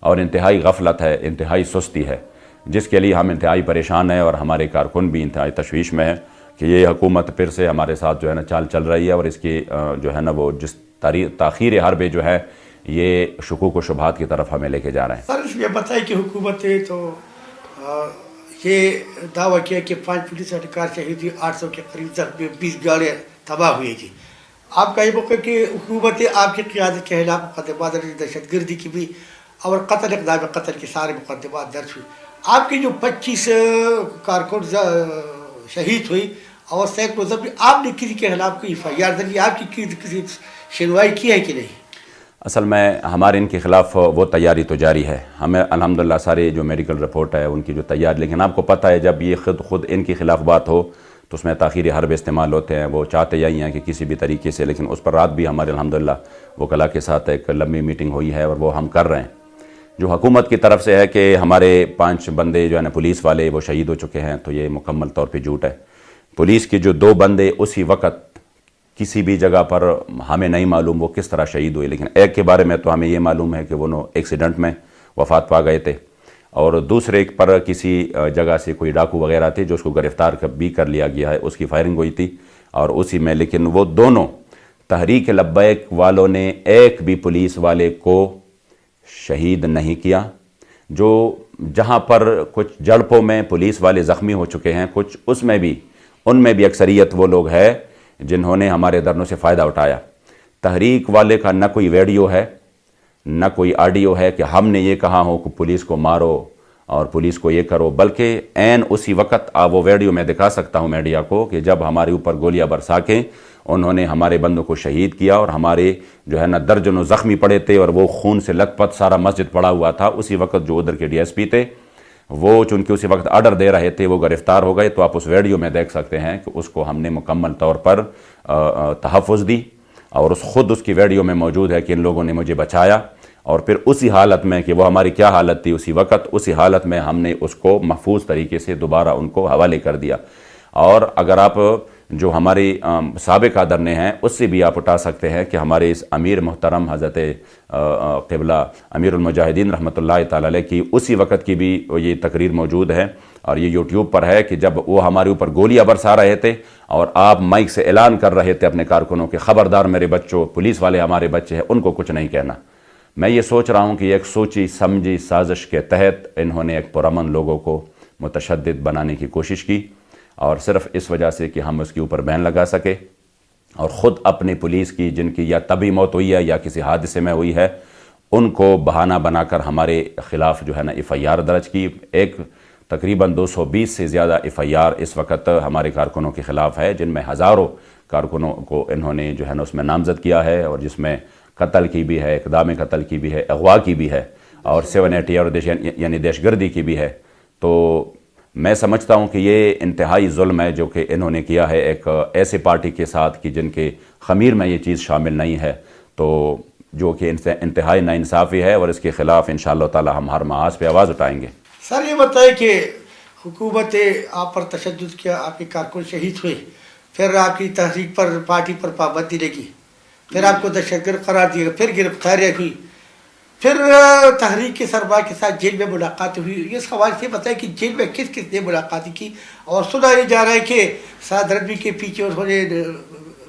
اور انتہائی غفلت ہے، انتہائی سستی ہے، جس کے لیے ہم انتہائی پریشان ہیں اور ہمارے کارکن بھی انتہائی تشویش میں ہیں کہ یہ حکومت پھر سے ہمارے ساتھ جو ہے نا چال چل رہی ہے، اور اس کی جو ہے نا وہ جس تاخیر حربے جو ہے یہ شکوک و شبہات کی طرف ہمیں لے کے جا رہے ہیں۔ سر اس میں بتائیں کہ حکومت ہے تو یہ دعویٰ کیا کہ 5 پولیس اہلکار شہید ہوئی، 800 کے قریب 20 گاڑیاں تباہ ہوئی تھی۔ آپ کا یہ موقع کہ حکومت آپ کی قیادت کے خلاف مقدمات دہشت گردی کی بھی اور قتل اقدام قتل کے سارے مقدمات درج ہوئی۔ آپ کی جو 25 کارکن شہید ہوئی اور سینکڑوں زخمی، آپ نے کسی کے خلاف کوئی FIR درج کی، آپ کی کسی سنوائی کی ہے کہ نہیں؟ اصل میں ہمارے ان کے خلاف وہ تیاری تو جاری ہے، ہمیں الحمدللہ سارے جو میڈیکل رپورٹ ہے ان کی جو تیاری، لیکن آپ کو پتہ ہے جب یہ خود ان کے خلاف بات ہو تو اس میں تاخیر حرب استعمال ہوتے ہیں۔ وہ چاہتے یہی ہیں کہ کسی بھی طریقے سے، لیکن اس پر رات بھی ہمارے الحمدللہ وکلاء کے ساتھ ایک لمبی میٹنگ ہوئی ہے اور وہ ہم کر رہے ہیں۔ جو حکومت کی طرف سے ہے کہ ہمارے 5 بندے جو ہے نا پولیس والے وہ شہید ہو چکے ہیں، تو یہ مکمل طور پہ جھوٹ ہے۔ پولیس کے جو 2 بندے اسی وقت کسی بھی جگہ پر ہمیں نہیں معلوم وہ کس طرح شہید ہوئے، لیکن ایک کے بارے میں تو ہمیں یہ معلوم ہے کہ وہ ایکسیڈنٹ میں وفات پا گئے تھے، اور دوسرے پر کسی جگہ سے کوئی ڈاکو وغیرہ تھے جو اس کو گرفتار بھی کر لیا گیا ہے، اس کی فائرنگ ہوئی تھی اور اسی میں، لیکن وہ دونوں تحریک لبیک والوں نے ایک بھی پولیس والے کو شہید نہیں کیا۔ جو جہاں پر کچھ جڑپوں میں پولیس والے زخمی ہو چکے ہیں کچھ، اس میں بھی ان میں بھی اکثریت وہ لوگ ہیں جنہوں نے ہمارے دھرنوں سے فائدہ اٹھایا۔ تحریک والے کا نہ کوئی ویڈیو ہے نہ کوئی آڈیو ہے کہ ہم نے یہ کہا ہو کہ پولیس کو مارو اور پولیس کو یہ کرو، بلکہ عین اسی وقت وہ ویڈیو میں دکھا سکتا ہوں میڈیا کو کہ جب ہمارے اوپر گولیاں برسا کے انہوں نے ہمارے بندوں کو شہید کیا اور ہمارے جو ہے نا درجنوں زخمی پڑے تھے اور وہ خون سے لت پت سارا مسجد پڑا ہوا تھا، اسی وقت جو ادھر کے DSP تھے وہ چونکہ اسی وقت آرڈر دے رہے تھے وہ گرفتار ہو گئے، تو آپ اس ویڈیو میں دیکھ سکتے ہیں کہ اس کو ہم نے مکمل طور پر تحفظ دی، اور خود اس کی ویڈیو میں موجود ہے کہ ان لوگوں نے مجھے بچایا، اور پھر اسی حالت میں کہ وہ ہماری کیا حالت تھی اسی وقت، اسی حالت میں ہم نے اس کو محفوظ طریقے سے دوبارہ ان کو حوالے کر دیا۔ اور اگر آپ جو ہماری سابق آدرنے ہیں اس سے بھی آپ اٹھا سکتے ہیں کہ ہمارے اس امیر محترم حضرت قبلہ امیر المجاہدین رحمۃ اللہ تعالی علیہ کی اسی وقت کی بھی یہ تقریر موجود ہے اور یہ یوٹیوب پر ہے کہ جب وہ ہمارے اوپر گولیاں برسا رہے تھے اور آپ مائک سے اعلان کر رہے تھے اپنے کارکنوں کے خبردار میرے بچوں، پولیس والے ہمارے بچے ہیں، ان کو کچھ نہیں کہنا۔ میں یہ سوچ رہا ہوں کہ ایک سوچی سمجھی سازش کے تحت انہوں نے ایک پرامن لوگوں کو متشدد بنانے کی کوشش کی، اور صرف اس وجہ سے کہ ہم اس کے اوپر بین لگا سکے، اور خود اپنی پولیس کی جن کی یا طبی موت ہوئی ہے یا کسی حادثے میں ہوئی ہے ان کو بہانہ بنا کر ہمارے خلاف جو ہے نا FIR درج کی۔ ایک تقریباً 220 سے زیادہ FIR اس وقت ہمارے کارکنوں کے خلاف ہے، جن میں ہزاروں کارکنوں کو انہوں نے جو ہے نا اس میں نامزد کیا ہے، اور جس میں قتل کی بھی ہے، اقدام قتل کی بھی ہے، اغوا کی بھی ہے، اور 780 اور یعنی دہشت گردی کی بھی ہے۔ تو میں سمجھتا ہوں کہ یہ انتہائی ظلم ہے جو کہ انہوں نے کیا ہے ایک ایسے پارٹی کے ساتھ کہ جن کے خمیر میں یہ چیز شامل نہیں ہے، تو جو کہ انتہائی ناانصافی ہے، اور اس کے خلاف انشاءاللہ تعالی ہم ہر محاذ پہ آواز اٹھائیں گے۔ سر یہ بتائیں کہ حکومت آپ پر تشدد کیا، آپ کے کارکن شہید ہوئے، پھر آپ کی تحریک پر پارٹی پر پابندی لگی، پھر آپ کو دہشت گرد قرار دیا گیا، پھر گرفتاریاں ہوئی، پھر تحریک کے سربراہ کے ساتھ جیل میں ملاقات ہوئی۔ اس حوالے سے بتائیں کہ جیل میں کس کس نے ملاقات کی، اور سنا یہ جا رہا ہے کہ ساتھ رضوی کے پیچھے انہوں نے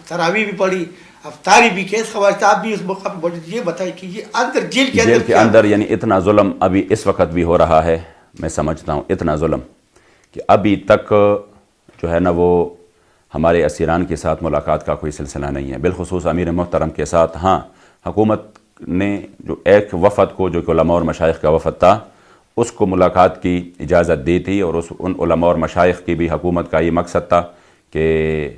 تراویح بھی پڑھی، افطاری بھی کی۔ اس حوالے سے آپ بھی اس موقع پہ موجود، یہ بتائیں کہ یہ اندر جیل کے اندر یعنی اتنا ظلم ابھی اس وقت بھی ہو رہا ہے، میں سمجھتا ہوں اتنا ظلم کہ ابھی تک جو ہے نا وہ ہمارے اسیران کے ساتھ ملاقات کا کوئی سلسلہ نہیں ہے، بالخصوص امیر محترم کے ساتھ۔ ہاں، حکومت نے جو ایک وفد کو جو کہ علماء اور مشائخ کا وفد تھا اس کو ملاقات کی اجازت دی تھی، اور ان علماء اور مشائخ کی بھی حکومت کا یہ مقصد تھا کہ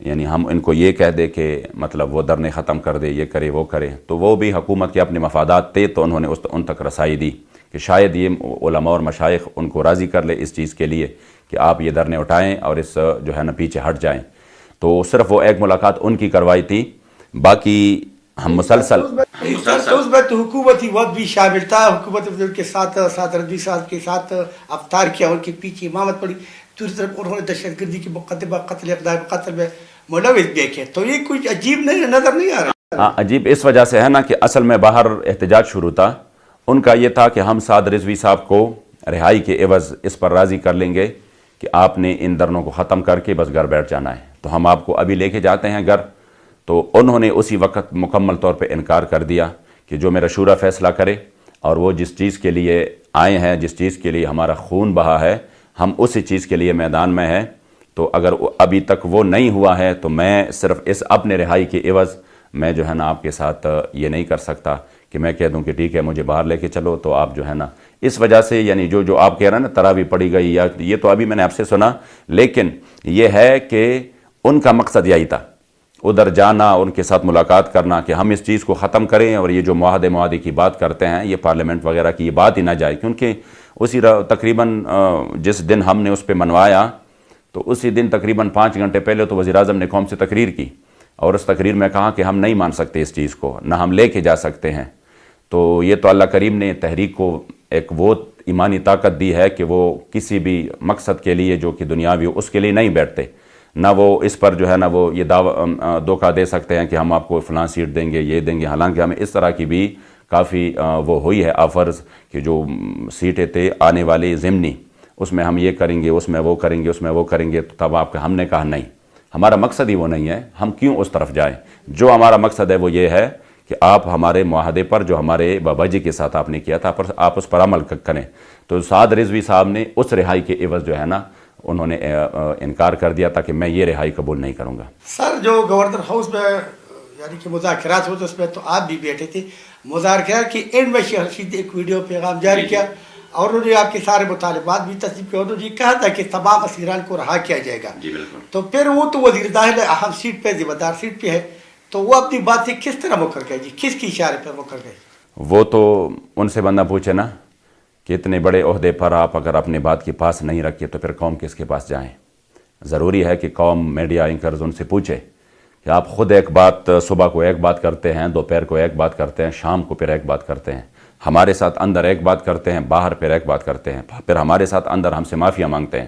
یعنی ہم ان کو یہ کہہ دے کہ مطلب وہ دھرنے ختم کر دے، یہ کرے وہ کرے، تو وہ بھی حکومت کے اپنے مفادات تھے تو انہوں نے ان تک رسائی دی کہ شاید یہ علماء اور مشائخ ان کو راضی کر لے اس چیز کے لیے کہ آپ یہ دھرنے اٹھائیں اور اس جو ہے نا پیچھے ہٹ جائیں. تو صرف وہ ایک ملاقات ان کی کروائی تھی، باقی ہم مسلسل اس میں تو حکومتی وقت بھی شامل تھا. حکومت کے ساتھ رضوی صاحب کے ساتھ افطار کیا، ان کے پیچھے امامت پڑی. دوسری طرف انہوں نے دہشت گردی کی مقدمہ قتل اقدام قتل میں ملوث بھی کیا. تو یہ کچھ عجیب نہیں نظر نہیں آ رہا. ہاں عجیب اس وجہ سے ہے نا کہ اصل میں باہر احتجاج شروع تھا. ان کا یہ تھا کہ ہم سعد رضوی صاحب کو رہائی کے عوض اس پر راضی کر لیں گے کہ آپ نے ان دھرنوں کو ختم کر کے بس گھر بیٹھ جانا ہے، تو ہم آپ کو ابھی لے کے جاتے ہیں گھر. تو انہوں نے اسی وقت مکمل طور پہ انکار کر دیا کہ جو میرا شورا فیصلہ کرے، اور وہ جس چیز کے لیے آئے ہیں، جس چیز کے لیے ہمارا خون بہا ہے، ہم اسی چیز کے لیے میدان میں ہیں. تو اگر ابھی تک وہ نہیں ہوا ہے تو میں صرف اس اپنے رہائی کے عوض میں جو ہے نا آپ کے ساتھ یہ نہیں کر سکتا کہ میں کہہ دوں کہ ٹھیک ہے مجھے باہر لے کے چلو. تو آپ جو ہے نا اس وجہ سے یعنی جو آپ کہہ رہے ہیں نا تراویح پڑھی گئی، یا یہ تو ابھی میں نے آپ سے سنا، لیکن یہ ہے کہ ان کا مقصد یہی تھا ادھر جانا، ان کے ساتھ ملاقات کرنا کہ ہم اس چیز کو ختم کریں، اور یہ جو معاہدے کی بات کرتے ہیں یہ پارلیمنٹ وغیرہ کی یہ بات ہی نہ جائے. کیونکہ اسی تقریباً جس دن ہم نے اس پہ منوایا تو اسی دن تقریباً 5 گھنٹے پہلے تو وزیر اعظم نے قوم سے تقریر کی، اور اس تقریر میں کہا کہ ہم نہیں مان سکتے اس چیز کو، نہ ہم لے کے جا سکتے ہیں. تو یہ تو اللہ کریم نے تحریک کو ایک وہ ایمانی طاقت دی ہے کہ وہ کسی بھی مقصد کے لیے جو کہ دنیاوی ہو اس کے لیے نہیں بیٹھتے. نہ وہ اس پر جو ہے نا وہ یہ دھوکہ دے سکتے ہیں کہ ہم آپ کو فلاں سیٹ دیں گے، یہ دیں گے. حالانکہ ہمیں اس طرح کی بھی کافی وہ ہوئی ہے آفرز کہ جو سیٹیں تھے آنے والی ضمنی، اس میں ہم یہ کریں گے، اس میں وہ کریں گے، اس میں وہ کریں گے. تو تب ہم نے کہا نہیں، ہمارا مقصد ہی وہ نہیں ہے، ہم کیوں اس طرف جائیں. جو ہمارا مقصد ہے وہ یہ ہے کہ آپ ہمارے معاہدے پر جو ہمارے بابا جی کے ساتھ آپ نے کیا تھا آپ اس پر عمل کریں. تو سعد رضوی صاحب نے اس رہائی کے عوض جو ہے نا انہوں نے انکار کر دیا تھا کہ میں یہ رہائی قبول نہیں کروں گا. سر جو گورنر ہاؤس میں یعنی کہ مذاکرات ہوتے اس میں تو آپ بھی بیٹھے تھے. مذاکرات کی اینڈ میں شیخ رشید نے ایک ویڈیو پیغام جاری کیا اور انہوں نے آپ کے سارے مطالبات بھی تصدیق کیا. انہوں نے کہا تھا کہ تمام اسیران کو رہا کیا جائے گا. جی بالکل. تو پھر وہ تو وزیر داخلہ اہم سیٹ پہ، ذمہ دار سیٹ پہ ہے، تو وہ اپنی بات سے کس طرح مکر گئے جی؟ کس کی اشارے پر مکر گئے؟ وہ تو ان سے بندہ پوچھے نا کہ اتنے بڑے عہدے پر آپ اگر اپنے بات کے پاس نہیں رکھے تو پھر قوم کس کے پاس جائیں. ضروری ہے کہ قوم میڈیا اینکرز ان سے پوچھے کہ آپ خود ایک بات صبح کو ایک بات کرتے ہیں، دوپہر کو ایک بات کرتے ہیں، شام کو پھر ایک بات کرتے ہیں، ہمارے ساتھ اندر ایک بات کرتے ہیں، باہر پھر ایک بات کرتے ہیں، پھر ہمارے ساتھ اندر ہم سے معافیاں مانگتے ہیں،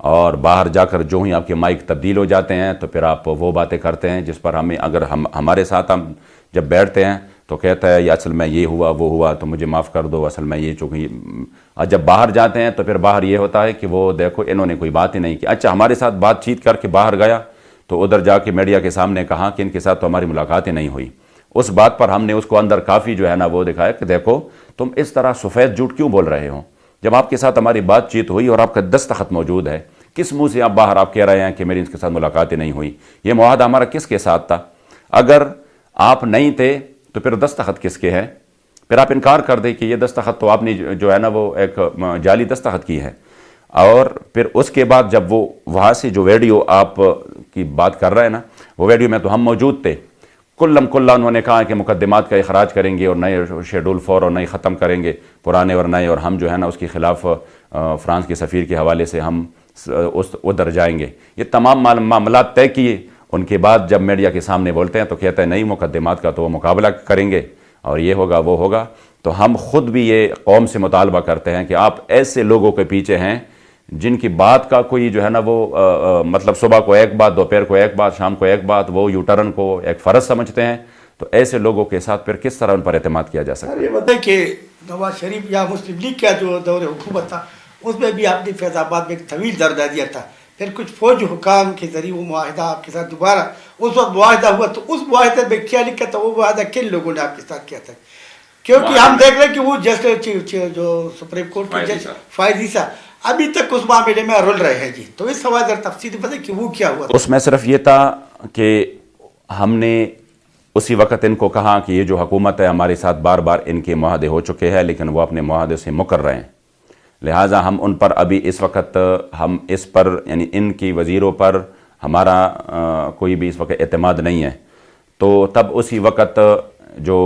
اور باہر جا کر جو ہی آپ کے مائک تبدیل ہو جاتے ہیں تو پھر آپ وہ باتیں کرتے ہیں جس پر ہمیں اگر ہمارے ساتھ ہم جب بیٹھتے ہیں تو کہتا ہے یہ اصل میں یہ ہوا وہ ہوا تو مجھے معاف کر دو، اصل میں یہ چونکہ. اور جب باہر جاتے ہیں تو پھر باہر یہ ہوتا ہے کہ وہ دیکھو انہوں نے کوئی بات ہی نہیں کی. اچھا ہمارے ساتھ بات چیت کر کے باہر گیا تو ادھر جا کے میڈیا کے سامنے کہا کہ ان کے ساتھ تو ہماری ملاقات ہی نہیں ہوئی. اس بات پر ہم نے اس کو اندر کافی جو ہے نا وہ دکھایا کہ دیکھو تم اس طرح سفید جھوٹ کیوں بول رہے ہو جب آپ کے ساتھ ہماری بات چیت ہوئی اور آپ کا دستخط موجود ہے. کس منہ سے آپ باہر آپ کہہ رہے ہیں کہ میری اس کے ساتھ ملاقات ہی نہیں ہوئی؟ یہ معاہدہ ہمارا کس کے ساتھ تھا؟ اگر آپ نہیں تھے تو پھر دستخط کس کے ہے؟ پھر آپ انکار کر دیں کہ یہ دستخط تو آپ نے جو ہے نا وہ ایک جعلی دستخط کی ہے. اور پھر اس کے بعد جب وہ وہاں سے جو ویڈیو آپ کی بات کر رہے ہیں نا وہ ویڈیو میں تو ہم موجود تھے. کلم کلا انہوں نے کہا کہ مقدمات کا اخراج کریں گے اور نئے شیڈول 4 اور نئے ختم کریں گے، پرانے اور نئے، اور ہم جو ہے نا اس کے خلاف فرانس کے سفیر کے حوالے سے ہم ادھر جائیں گے. یہ تمام معاملات طے کیے. ان کے بعد جب میڈیا کے سامنے بولتے ہیں تو کہتا ہے نہیں مقدمات کا تو وہ مقابلہ کریں گے اور یہ ہوگا وہ ہوگا. تو ہم خود بھی یہ قوم سے مطالبہ کرتے ہیں کہ آپ ایسے لوگوں کے پیچھے ہیں جن کی بات کا کوئی جو ہے نا وہ مطلب صبح کو ایک بات، دوپہر کو ایک بات، شام کو ایک بات، وہ یوٹرن کو ایک فرض سمجھتے ہیں. تو ایسے لوگوں کے ساتھ پھر کس طرح ان پر اعتماد کیا جا سکتا ہے؟ یہ بتائیں کہ نواز شریف یا مسلم لیگ کا جو دور حکومت تھا اس میں بھی آپ نے فیض آباد میں ایک طویل درجہ دیا تھا. پھر کچھ فوج حکام کے ذریعے وہ معاہدہ آپ کے ساتھ دوبارہ اس وقت معاہدہ ہوا تو اس معاہدے میں کیا لکھا تھا؟ وہ معاہدہ کن لوگوں نے آپ کے ساتھ کیا تھا؟ کیونکہ ہم دیکھ رہے ہیں کہ وہ جسٹس جو سپریم کورٹ کے جج فائزی صاحب ابھی تک اس معاملے میں رول رہے ہیں جی. تو اس حوالے سے تفصیل بتائیں کہ وہ کیا ہوا؟ اس میں صرف یہ تھا کہ ہم نے اسی وقت ان کو کہا کہ یہ جو حکومت ہے ہمارے ساتھ بار بار ان کے معاہدے ہو چکے ہیں لیکن وہ اپنے معاہدے سے مکر رہے ہیں، لہٰذا ہم ان پر ابھی اس وقت ہم اس پر یعنی ان کی وزیروں پر ہمارا کوئی بھی اس وقت اعتماد نہیں ہے. تو تب اسی وقت جو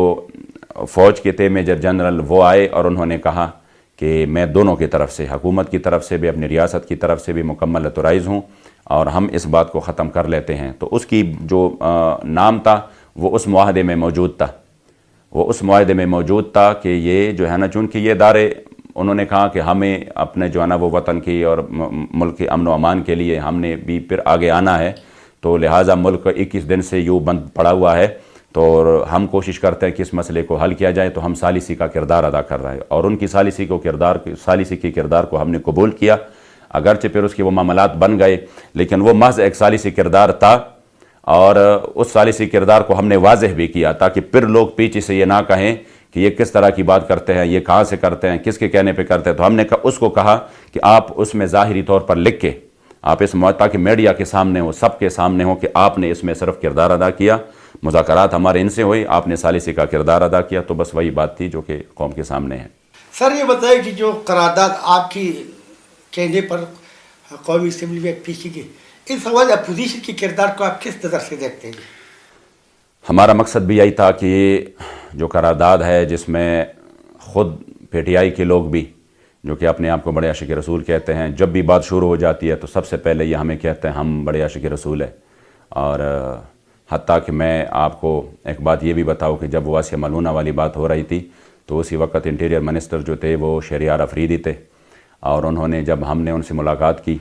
فوج کے تھے میجر جنرل، وہ آئے اور انہوں نے کہا کہ میں دونوں کی طرف سے، حکومت کی طرف سے بھی، اپنی ریاست کی طرف سے بھی مکمل اتورائز ہوں اور ہم اس بات کو ختم کر لیتے ہیں. تو اس کی جو نام تھا وہ اس معاہدے میں موجود تھا، وہ اس معاہدے میں موجود تھا کہ یہ جو ہے نا، چونکہ یہ ادارے انہوں نے کہا کہ ہمیں اپنے جو ہے نا وہ وطن کی اور ملک کے امن و امان کے لیے ہم نے بھی پھر آگے آنا ہے، تو لہٰذا ملک 21 دن سے یوں بند پڑا ہوا ہے، تو ہم کوشش کرتے ہیں کہ اس مسئلے کو حل کیا جائے. تو ہم ثالثی کا کردار ادا کر رہے ہیں اور ان کی ثالثی کے کردار کو ہم نے قبول کیا، اگرچہ پھر اس کے وہ معاملات بن گئے، لیکن وہ محض ایک ثالثی کردار تھا اور اس ثالثی کردار کو ہم نے واضح بھی کیا تاکہ پھر لوگ پیچھے سے یہ نہ کہیں کہ یہ کس طرح کی بات کرتے ہیں، یہ کہاں سے کرتے ہیں، کس کے کہنے پہ کرتے ہیں. تو ہم نے اس کو کہا کہ آپ اس میں ظاہری طور پر لکھ کے آپ اس تاکہ میڈیا کے سامنے ہو، سب کے سامنے ہو کہ آپ نے اس میں صرف کردار ادا کیا، مذاکرات ہمارے ان سے ہوئی، آپ نے ثالثی کا کردار ادا کیا. تو بس وہی بات تھی جو کہ قوم کے سامنے ہے. سر یہ بتائیں کہ جو قرارداد آپ کی کہنے پر قومی اسمبلی میں پیش کی گئی، اس حوالے اپوزیشن کے کردار کو آپ کس نظر سے دیکھتے ہیں؟ ہمارا مقصد بھی یہی تھا کہ یہ جو قرارداد ہے جس میں خود پی ٹی آئی کے لوگ بھی جو کہ اپنے آپ کو بڑے عاشق رسول کہتے ہیں، جب بھی بات شروع ہو جاتی ہے تو سب سے پہلے یہ ہمیں کہتے ہیں ہم بڑے عاشق رسول ہیں. اور حتیٰ کہ میں آپ کو ایک بات یہ بھی بتاؤں کہ جب وہ آسیہ ملونہ والی بات ہو رہی تھی تو اسی وقت انٹیریئر منسٹر جو تھے وہ شہریار افریدی تھے، اور انہوں نے جب ہم نے ان سے ملاقات کی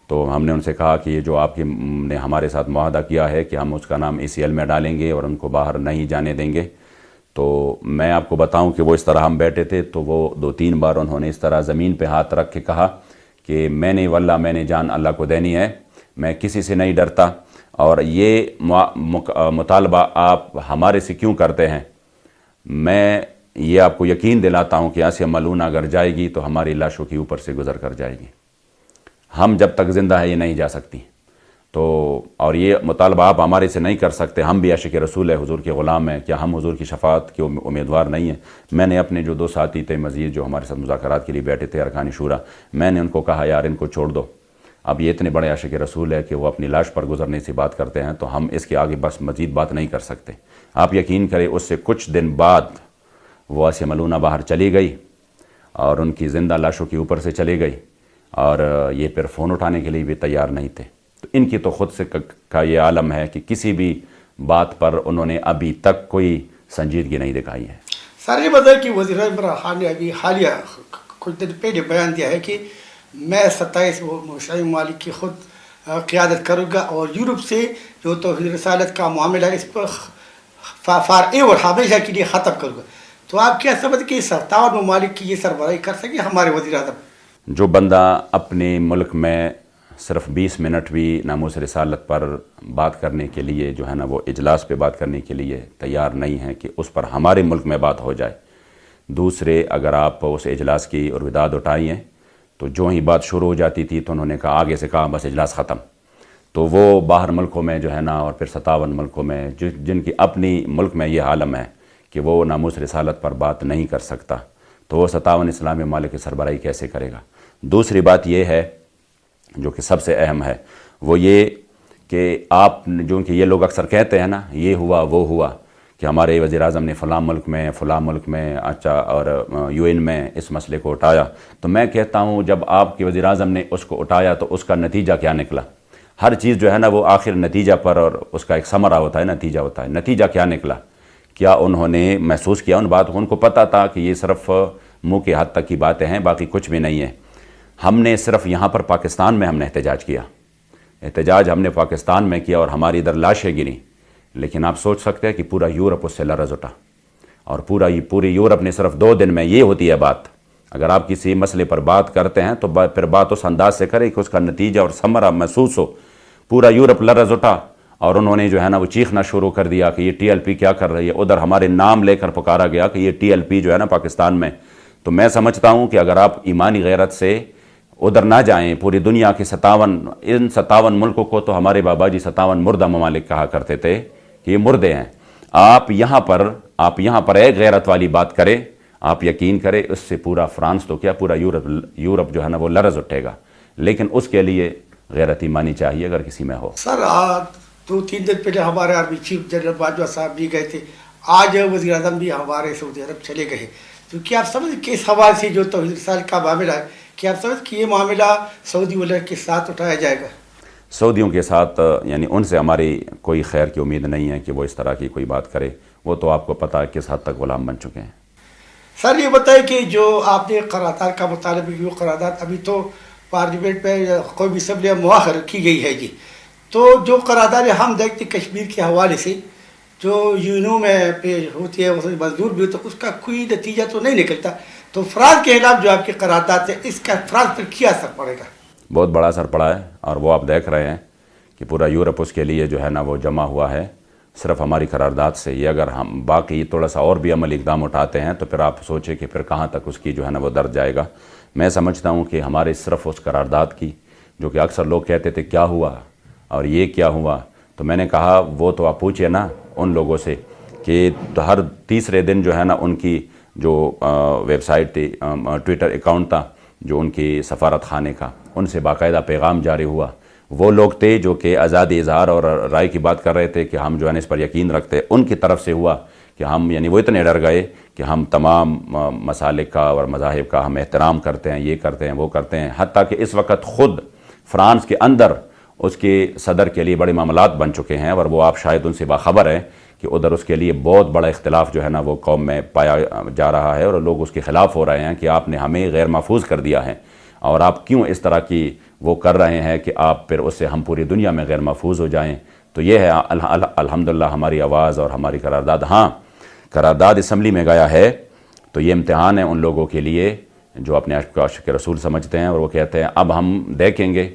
تو ہم نے ان سے کہا کہ یہ جو آپ نے ہمارے ساتھ معاہدہ کیا ہے کہ ہم اس کا نام ECL میں ڈالیں گے اور ان کو باہر نہیں جانے دیں گے. تو میں آپ کو بتاؤں کہ وہ اس طرح ہم بیٹھے تھے تو وہ 2-3 بار انہوں نے اس طرح زمین پہ ہاتھ رکھ کے کہا کہ میں نے واللہ میں نے جان اللہ کو دینی ہے، میں کسی سے نہیں ڈرتا، اور یہ مطالبہ آپ ہمارے سے کیوں کرتے ہیں؟ میں یہ آپ کو یقین دلاتا ہوں کہ آسیہ ملونہ اگر جائے گی تو ہماری لاشوں کے اوپر سے گزر کر جائے گی، ہم جب تک زندہ ہے یہ نہیں جا سکتی. تو اور یہ مطالبہ آپ ہمارے سے نہیں کر سکتے، ہم بھی عاشق رسول ہے، حضور کے غلام ہیں، کیا ہم حضور کی شفاعت کے امیدوار نہیں ہیں؟ میں نے اپنے جو 2 ساتھی تھے مزید جو ہمارے ساتھ مذاکرات کے لیے بیٹھے تھے ارکان شورا، میں نے ان کو کہا یار ان کو چھوڑ دو، اب یہ اتنے بڑے عاشق رسول ہے کہ وہ اپنی لاش پر گزرنے سے بات کرتے ہیں تو ہم اس کے آگے بس مزید بات نہیں کر سکتے. آپ یقین کریں اس سے کچھ دن بعد وہ آسیہ ملونہ باہر چلی گئی اور ان کی زندہ لاشوں کے اوپر سے چلی گئی، اور یہ پھر فون اٹھانے کے لیے بھی تیار نہیں تھے. تو ان کی تو خود سے کا یہ عالم ہے کہ کسی بھی بات پر انہوں نے ابھی تک کوئی سنجیدگی نہیں دکھائی ہے. سر یہ بتائیں کہ وزیر عمران خان نے ابھی حالیہ کچھ دن پہلے بیان دیا ہے کہ میں 27 مسلم ممالک کی خود قیادت کروں گا اور یورپ سے جو توحید رسالت کا معاملہ ہے اس پر فار ایور ہمیشہ کے لیے ختم کروں گا. تو آپ کیا سمجھتے کہ 57 ممالک کی یہ سربراہی کر سکیں ہمارے وزیر اعظم؟ جو بندہ اپنے ملک میں صرف 20 منٹ بھی ناموس رسالت پر بات کرنے کے لیے جو ہے نا وہ اجلاس پہ بات کرنے کے لیے تیار نہیں ہے کہ اس پر ہمارے ملک میں بات ہو جائے. دوسرے اگر آپ اس اجلاس کی رویداد اٹھائی ہیں تو جو ہی بات شروع ہو جاتی تھی تو انہوں نے کہا آگے سے کہا بس اجلاس ختم. تو وہ باہر ملکوں میں جو ہے نا اور پھر 57 ملکوں میں جن کی اپنی ملک میں یہ عالم ہے کہ وہ ناموس رسالت پر بات نہیں کر سکتا تو وہ 57 اسلامی ممالک کی سربراہی کیسے کرے گا؟ دوسری بات یہ ہے جو کہ سب سے اہم ہے، وہ یہ کہ آپ جو کہ یہ لوگ اکثر کہتے ہیں نا یہ ہوا وہ ہوا کہ ہمارے وزیر اعظم نے فلاں ملک میں اچھا اور UN میں اس مسئلے کو اٹھایا. تو میں کہتا ہوں جب آپ کے وزیر اعظم نے اس کو اٹھایا تو اس کا نتیجہ کیا نکلا؟ ہر چیز جو ہے نا وہ آخر نتیجہ پر اور اس کا ایک ثمرہ ہوتا ہے، نتیجہ ہوتا ہے. نتیجہ کیا نکلا؟ کیا انہوں نے محسوس کیا ان بات کو؟ ان کو پتہ تھا کہ یہ صرف منہ کے حد تک کی باتیں ہیں، باقی کچھ بھی نہیں ہے. ہم نے صرف یہاں پر پاکستان میں ہم نے احتجاج کیا، احتجاج ہم نے پاکستان میں کیا اور ہماری ادھر لاشیں گریں، لیکن آپ سوچ سکتے ہیں کہ پورا یورپ اس سے لرز اٹھا، اور پوری یورپ نے صرف 2 دن میں یہ ہوتی ہے بات. اگر آپ کسی مسئلے پر بات کرتے ہیں تو پھر بات اس انداز سے کریں کہ اس کا نتیجہ اور ثمرہ محسوس ہو. پورا یورپ لرز اٹھا اور انہوں نے جو ہے نا وہ چیخنا شروع کر دیا کہ یہ TLP کیا کر رہی ہے. ادھر ہمارے نام لے کر پکارا گیا کہ یہ TLP جو ہے نا پاکستان میں. تو میں سمجھتا ہوں کہ اگر آپ ایمانی غیرت سے ادھر نہ جائیں، پوری دنیا کے 57 ملکوں کو تو ہمارے بابا جی 57 مردہ ممالک کہا کرتے تھے کہ یہ مردے ہیں. آپ یہاں پر ایک غیرت والی بات کریں، آپ یقین کریں اس سے پورا فرانس تو کیا پورا یورپ جو ہے نا وہ لرز اٹھے گا. لیکن اس کے لیے غیرت ایمانی چاہیے اگر کسی میں ہو. سر 2-3 دن پہلے ہمارے آرمی چیف جنرل باجوہ صاحب بھی گئے تھے آج وزیر اعظم بھی ہمارے سعودی عرب چلے گئے، تو کیا آپ سمجھ کہ اس حوالے سے جو توحید رسالت کا معاملہ ہے، کیا آپ سمجھ کہ یہ معاملہ سعودی ولیٰ کے ساتھ اٹھایا جائے گا؟ سعودیوں کے ساتھ یعنی ان سے ہماری کوئی خیر کی امید نہیں ہے کہ وہ اس طرح کی کوئی بات کرے، وہ تو آپ کو پتہ ہے کس حد تک غلام بن چکے ہیں۔ سر یہ بتائیں کہ جو آپ نے قرارداد کا مطالبہ کی، وہ قرارداد ابھی تو پارلیمنٹ میں قومی اسمبلی میں مؤخر کی گئی ہے جی، تو جو قرارداد ہم دیکھتے کشمیر کے حوالے سے جو یونیو میں پیش ہوتی ہے، وہ منظور بھی ہوتا ہے، اس کا کوئی نتیجہ تو نہیں نکلتا، تو فرانس کے خلاف جو آپ کی قرارداد ہے، اس کا فرانس پر کیا اثر پڑے گا؟ بہت بڑا اثر پڑا ہے، اور وہ آپ دیکھ رہے ہیں کہ پورا یورپ اس کے لیے جو ہے نا وہ جمع ہوا ہے صرف ہماری قرارداد سے۔ یہ اگر ہم باقی تھوڑا سا اور بھی عملی اقدام اٹھاتے ہیں تو پھر آپ سوچیں کہ پھر کہاں تک اس کی جو ہے نا وہ درد جائے گا۔ میں سمجھتا ہوں کہ ہمارے صرف اس قرارداد کی، جو کہ اکثر لوگ کہتے تھے کیا ہوا اور یہ کیا ہوا، تو میں نے کہا وہ تو آپ پوچھئے نا ان لوگوں سے کہ ہر تیسرے دن جو ہے نا ان کی جو ویب سائٹ تھی، ٹویٹر اکاؤنٹ تھا جو ان کی سفارت خانے کا، ان سے باقاعدہ پیغام جاری ہوا۔ وہ لوگ تھے جو کہ آزادی اظہار اور رائے کی بات کر رہے تھے کہ ہم جو ہے نا اس پر یقین رکھتے، ان کی طرف سے ہوا کہ ہم یعنی وہ اتنے ڈر گئے کہ ہم تمام مسالک کا اور مذاہب کا ہم احترام کرتے ہیں، یہ کرتے ہیں، وہ کرتے ہیں، حتیٰ کہ اس وقت خود فرانس کے اندر اس کے صدر کے لیے بڑے معاملات بن چکے ہیں، اور وہ آپ شاید ان سے باخبر ہیں کہ ادھر اس کے لیے بہت بڑا اختلاف جو ہے نا وہ قوم میں پایا جا رہا ہے، اور لوگ اس کے خلاف ہو رہے ہیں کہ آپ نے ہمیں غیر محفوظ کر دیا ہے، اور آپ کیوں اس طرح کی وہ کر رہے ہیں کہ آپ پھر اس سے ہم پوری دنیا میں غیر محفوظ ہو جائیں۔ تو یہ ہے الحمدللہ ہماری آواز اور ہماری قرارداد۔ ہاں، قرارداد اسمبلی میں گیا ہے تو یہ امتحان ہے ان لوگوں کے لیے جو اپنے عاشق کو عاشق رسول سمجھتے ہیں، اور وہ کہتے ہیں اب ہم دیکھیں گے